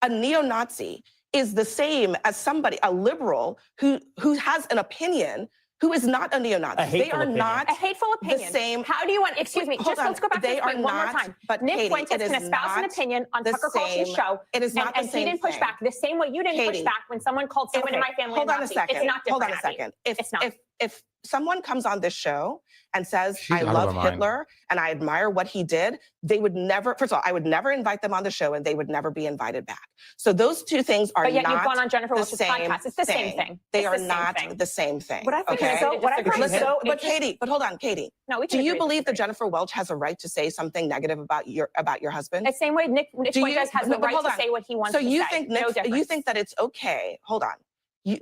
a neo-Nazi, is the same as somebody, a liberal, who has an opinion who is not a neo-Nazi. A hateful They are opinion. not A hateful opinion. the same. How do you want? Excuse me. Hold Just on. let's go back to They this are point one more not- time. but Nick Katie, Fuentes it is can espouse an not opinion on the Tucker Carlson's same- show. it is not the and same he didn't push thing. back the same way you didn't push Katie. back when someone called someone in Okay, my family hold a on a Nazi. second. It's not Hold different. on a second. It's not. If someone comes on this show and says, She's I out of love her mind. Hitler and I admire what he did, they would never, first of all, I would never invite them on the show and they would never be invited back. So those two things are But yet not you've gone on Jennifer the Welch's same podcast. It's the same thing. They It's are the same not thing. the same thing. What I think okay? is so, what I find Listen, so, but Katie, but hold on, Katie. No, we Do can you agree to believe that disagree. Jennifer Welch has a right to say something negative about your husband? The same way Nick Do you- Fuentes has the but right hold to on. say what he wants So to you say. think No Nick, you difference. think that it's okay? Hold on.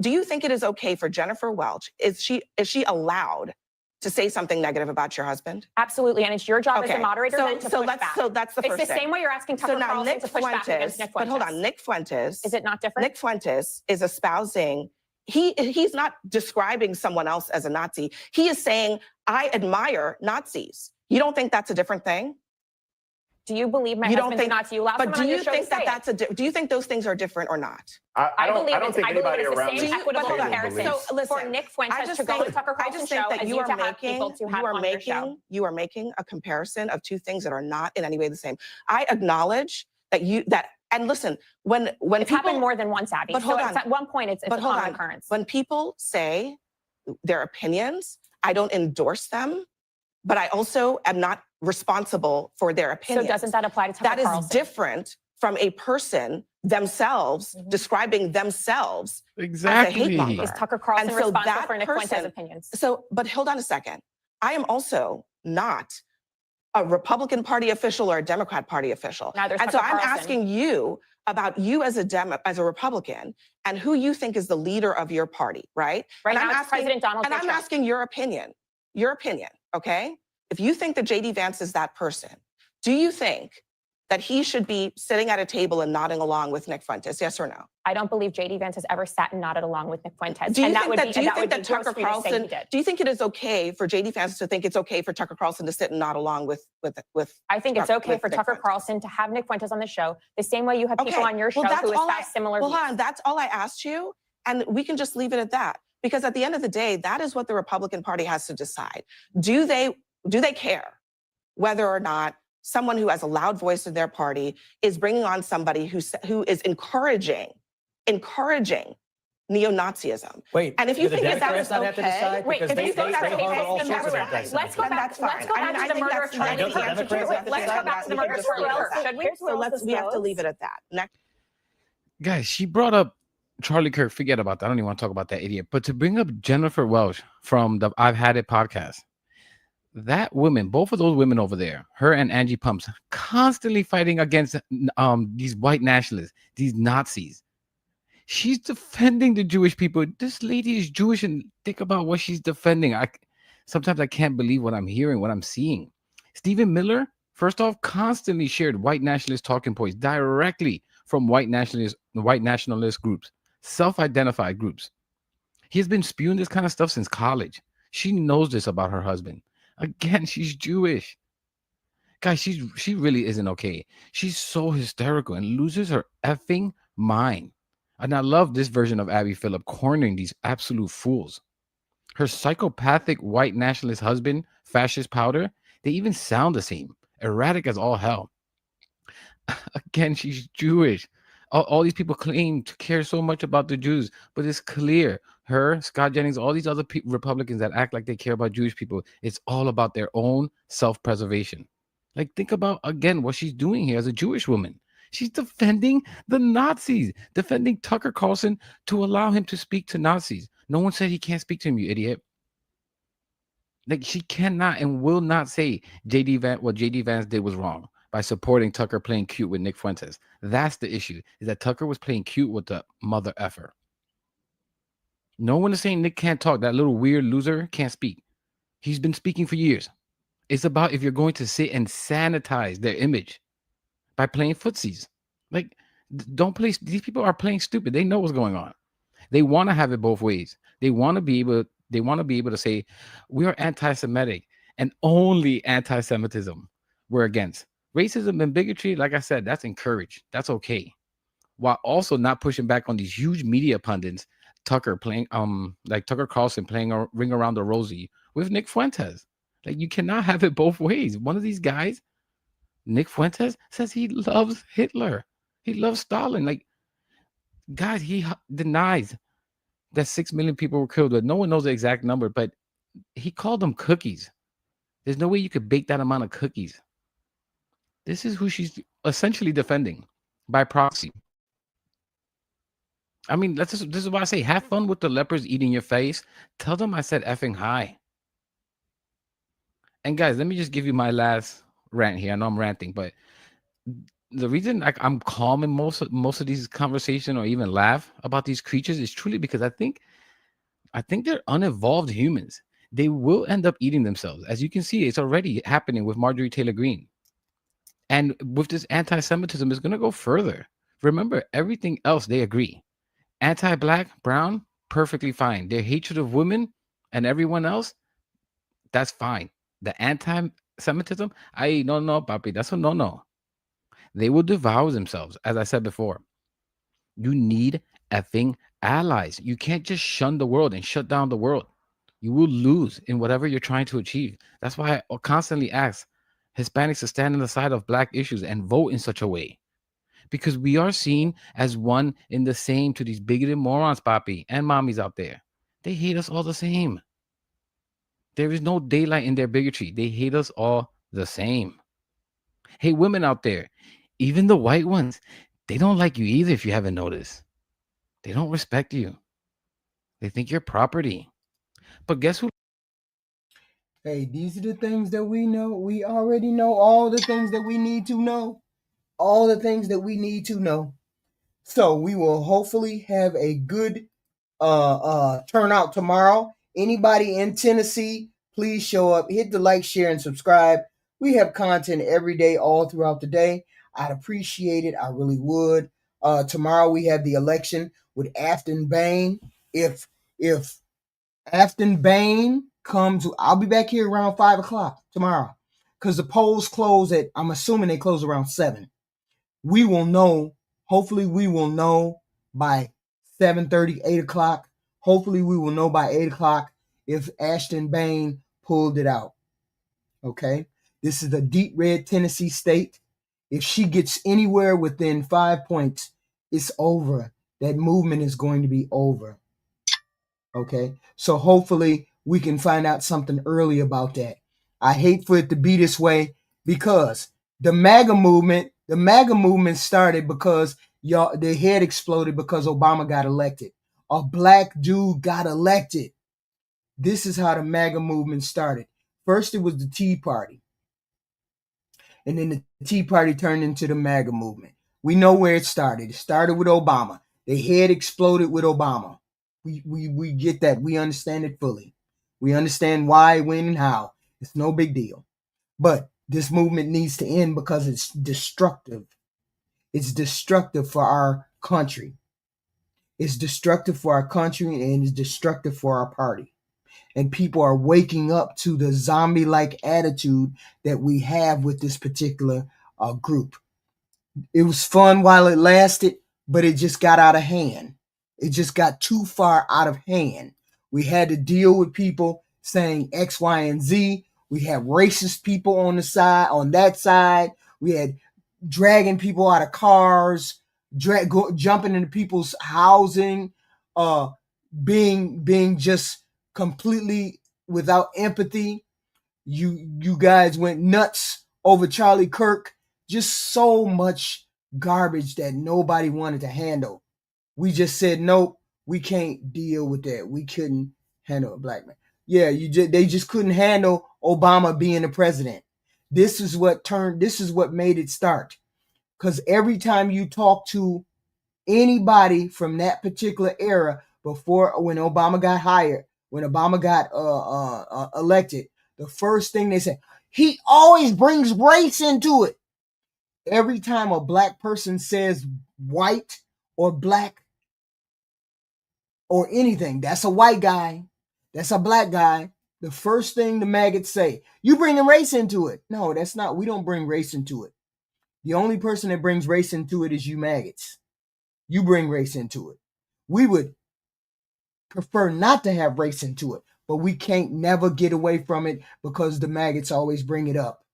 Do you think it is okay for Jennifer Welch? Is she allowed to say something negative about your husband? Absolutely, and it's your job as Okay. a moderator then to push back. So that's the It's first the thing. same way you're asking Tucker So now Carlson Nick to push back against Nick But Fuentes. hold on, Nick Fuentes. Is it not different? Nick Fuentes is espousing. He's not describing someone else as a Nazi. He is saying, I admire Nazis. You don't think that's a different thing? Do you believe my You don't husband's think- a Nazi? You allow But someone do on your you show think to that say it. that's do you think those things are different or not? I believe I don't think anybody it's the around same this equitable table comparison believes. So listen, for Nick I Fuentes just to go think- to Tucker I Carlson's just think show that as you you are to have making people to have on your show. you are making a comparison of two things that are not in any way the same. I acknowledge that and listen, when It's people happened more than once, Abby. But hold so on. at one point, it's a but hold common on. occurrence. When people say their opinions, I don't endorse them, but I also am not responsible for their So opinions. doesn't that apply to Tucker That is Carlson? different from a person themselves describing themselves as a Exactly. hate monger. Is Tucker Carlson And so responsible that for Nick Fuentes' person- opinions? So, but hold on a second. I am also not a Republican Party official or a Democrat Party official. Neither is And so Tucker I'm Carlson. asking you about you as a Republican and who you think is the leader of your party, right? Right and now, I'm it's President Donald And J. I'm Trump. asking your opinion, okay? If you think that JD Vance is that person, do you think that he should be sitting at a table and nodding along with Nick Fuentes? Yes or no? I don't believe JD Vance has ever sat and nodded along with Nick Fuentes. Do you and think would that, be, do you and think would that be gross Tucker for you to say Carlson, he did. do you think it is okay for JD Vance to think it's okay for Tucker Carlson to sit and nod along with I think it's Tucker- okay with for Nick Tucker Fuentes? Carlson to have I on the show the same way you have people Okay, on your show well, who that's all espouse similar Well, views. hold on, that's all I asked you, and we can just leave it at that. Because at the end of the day, that is what the Republican Party has to decide. Do they care whether or not someone who has a loud voice in their party is bringing on somebody who is encouraging neo-Nazism? Wait, And if you do the think that Democrats is not have to okay, decide? Wait, Because if you think that's they okay, harbor all then sorts that's of fine. anti-Semitism. Let's go then back. that's fine. Let's go I mean, back I to the think murder of that's- Charlie I think Kirk. the answer to Let's that is go back to that the we murder can of just leave Charlie it Kirk. at that. Should we? So we have to leave it at that. Next. Guys, she brought up Charlie Kirk. Forget about that. I don't even want to talk about that idiot. But to bring up Jennifer Welch from the I've Had It podcast, that woman, both of those women over there, her and Angie Pumps, constantly fighting against these white nationalists, these Nazis. She's defending the Jewish people. This lady is Jewish, and think about what she's defending. Sometimes I can't believe what I'm hearing, what I'm seeing. Stephen Miller, first off, constantly shared white nationalist talking points directly from white nationalist groups, self-identified groups. He has been spewing this kind of stuff since college. She knows this about her husband. Again, she's Jewish. Guys, she really isn't okay. She's so hysterical and loses her effing mind. And I love this version of Abby Phillip cornering these absolute fools. Her psychopathic white nationalist husband, fascist Powder, they even sound the same. Erratic as all hell. Again, she's Jewish. All these people claim to care so much about the Jews, but it's clear. Her, Scott Jennings, all these other Republicans that act like they care about Jewish people, it's all about their own self-preservation. Like, think about, again, what she's doing here as a Jewish woman. She's defending the Nazis, defending Tucker Carlson to allow him to speak to Nazis. No one said he can't speak to him, you idiot. Like, she cannot and will not say what JD Vance did was wrong by supporting Tucker playing cute with Nick Fuentes. That's the issue, is that Tucker was playing cute with the mother effer. No one is saying Nick can't talk. That little weird loser can't speak. He's been speaking for years. It's about if you're going to sit and sanitize their image by playing footsies. Like, don't play. These people are playing stupid. They know what's going on. They want to have it both ways. They want to be able to say, we are anti-Semitic and only anti-Semitism we're against. Racism and bigotry, like I said, that's encouraged. That's okay. While also not pushing back on these huge media pundits Tucker playing like Tucker Carlson playing a Ring Around the Rosie with Nick Fuentes. Like, you cannot have it both ways. One of these guys, Nick Fuentes, says he loves Hitler. He loves Stalin. Like, guys, he denies that 6 million people were killed. But no one knows the exact number, but he called them cookies. There's no way you could bake that amount of cookies. This is who she's essentially defending by proxy. I mean, this is why I say have fun with the lepers eating your face. Tell them I said effing hi. And guys, let me just give you my last rant here. I know I'm ranting, but the reason I'm calm in most of these conversations or even laugh about these creatures is truly because I think they're unevolved humans. They will end up eating themselves. As you can see, it's already happening with Marjorie Taylor Greene. And with this anti-Semitism, it's going to go further. Remember, everything else they agree. Anti-black, brown, perfectly fine. Their hatred of women and everyone else, that's fine. The anti-Semitism, no, papi, that's a no. They will devour themselves, as I said before. You need effing allies. You can't just shun the world and shut down the world. You will lose in whatever you're trying to achieve. That's why I constantly ask Hispanics to stand on the side of black issues and vote in such a way. Because we are seen as one in the same to these bigoted morons, papi, and mommies out there. They hate us all the same. There is no daylight in their bigotry. They hate us all the same. Hey, women out there, even the white ones, they don't like you either if you haven't noticed. They don't respect you. They think you're property. But guess who? Hey, these are the things that we know. We already know all the things that we need to know. All the things that we need to know. So we will hopefully have a good turnout tomorrow. Anybody in Tennessee, please show up. Hit the like, share, and subscribe. We have content every day, all throughout the day. I'd appreciate it. I really would. Tomorrow we have the election with Afton Bain. If Afton Bain comes, I'll be back here around 5 o'clock tomorrow because the polls close at, I'm assuming they close around 7. We will know. Hopefully we will know by 7:30, 8 o'clock. Hopefully we will know by 8 o'clock if Ashton Bain pulled it out. Okay? This is a deep red Tennessee state. If she gets anywhere within 5 points, it's over. That movement is going to be over. Okay? So hopefully we can find out something early about that. I hate for it to be this way because the MAGA movement started because their head exploded because Obama got elected. A black dude got elected. This is how the MAGA movement started. First, it was the Tea Party. And then the Tea Party turned into the MAGA movement. We know where it started. It started with Obama. Their head exploded with Obama. We get that. We understand it fully. We understand why, when, and how. It's no big deal. But this movement needs to end because it's destructive. It's destructive for our country. It's destructive for our country and it's destructive for our party. And people are waking up to the zombie-like attitude that we have with this particular group. It was fun while it lasted, but it just got out of hand. It just got too far out of hand. We had to deal with people saying X, Y, and Z. We had racist people on that side. We had dragging people out of cars, jumping into people's housing, being just completely without empathy. You guys went nuts over Charlie Kirk. Just so much garbage that nobody wanted to handle. We just said, nope, we can't deal with that. We couldn't handle a black man. Yeah, they just couldn't handle Obama being the president. This is what made it start. Because every time you talk to anybody from that particular era when Obama got elected, the first thing they said, he always brings race into it. Every time a black person says white or black or anything, that's a white guy, that's a black guy. The first thing the maggots say, you bringing race into it. No, that's not. We don't bring race into it. The only person that brings race into it is you maggots. You bring race into it. We would prefer not to have race into it, but we can't never get away from it because the maggots always bring it up.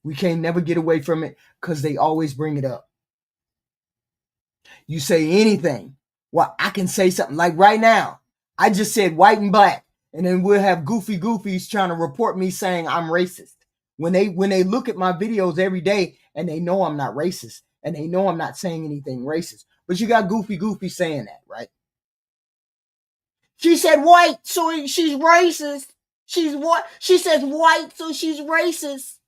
We can't never get away from it because they always bring it up. You say anything. Well, I can say something like right now. I just said white and black, and then we'll have goofy goofies trying to report me saying I'm racist. When they look at my videos every day and they know I'm not racist and they know I'm not saying anything racist. But you got goofy saying that, right? She said white, so she's racist. She's what? She says white, so she's racist.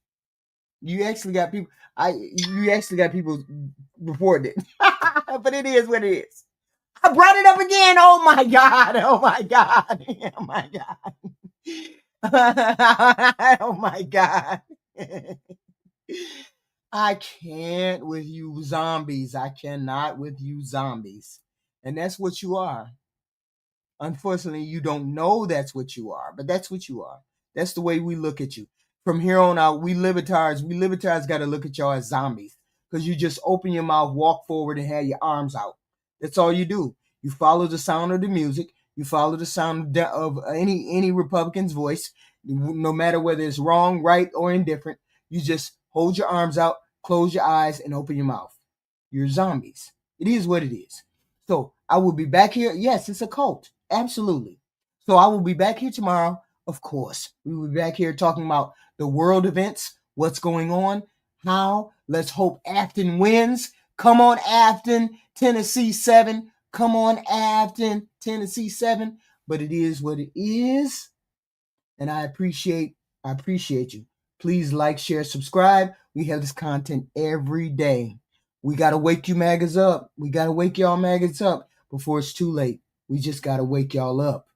You actually got people. You actually got people reporting it, but it is what it is. I brought it up again. Oh my god! Oh my god! Oh my god! Oh my god! I can't with you zombies. I cannot with you zombies, and that's what you are. Unfortunately, you don't know that's what you are, but that's what you are. That's the way we look at you. From here on out, we libertarians got to look at y'all as zombies because you just open your mouth, walk forward, and have your arms out. That's all you do. You follow the sound of the music. You follow the sound of any Republican's voice, no matter whether it's wrong, right, or indifferent. You just hold your arms out, close your eyes, and open your mouth. You're zombies. It is what it is. So I will be back here. Yes, it's a cult. Absolutely. So I will be back here tomorrow. Of course, we will be back here talking about the world events, what's going on, how. Let's hope Afton wins. Come on, Afton, Tennessee 7. Come on, Afton, Tennessee 7. But it is what it is. And I appreciate you. Please like, share, subscribe. We have this content every day. We got to wake you maggots up. We got to wake y'all maggots up before it's too late. We just got to wake y'all up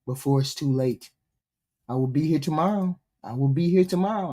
before it's too late. I will be here tomorrow.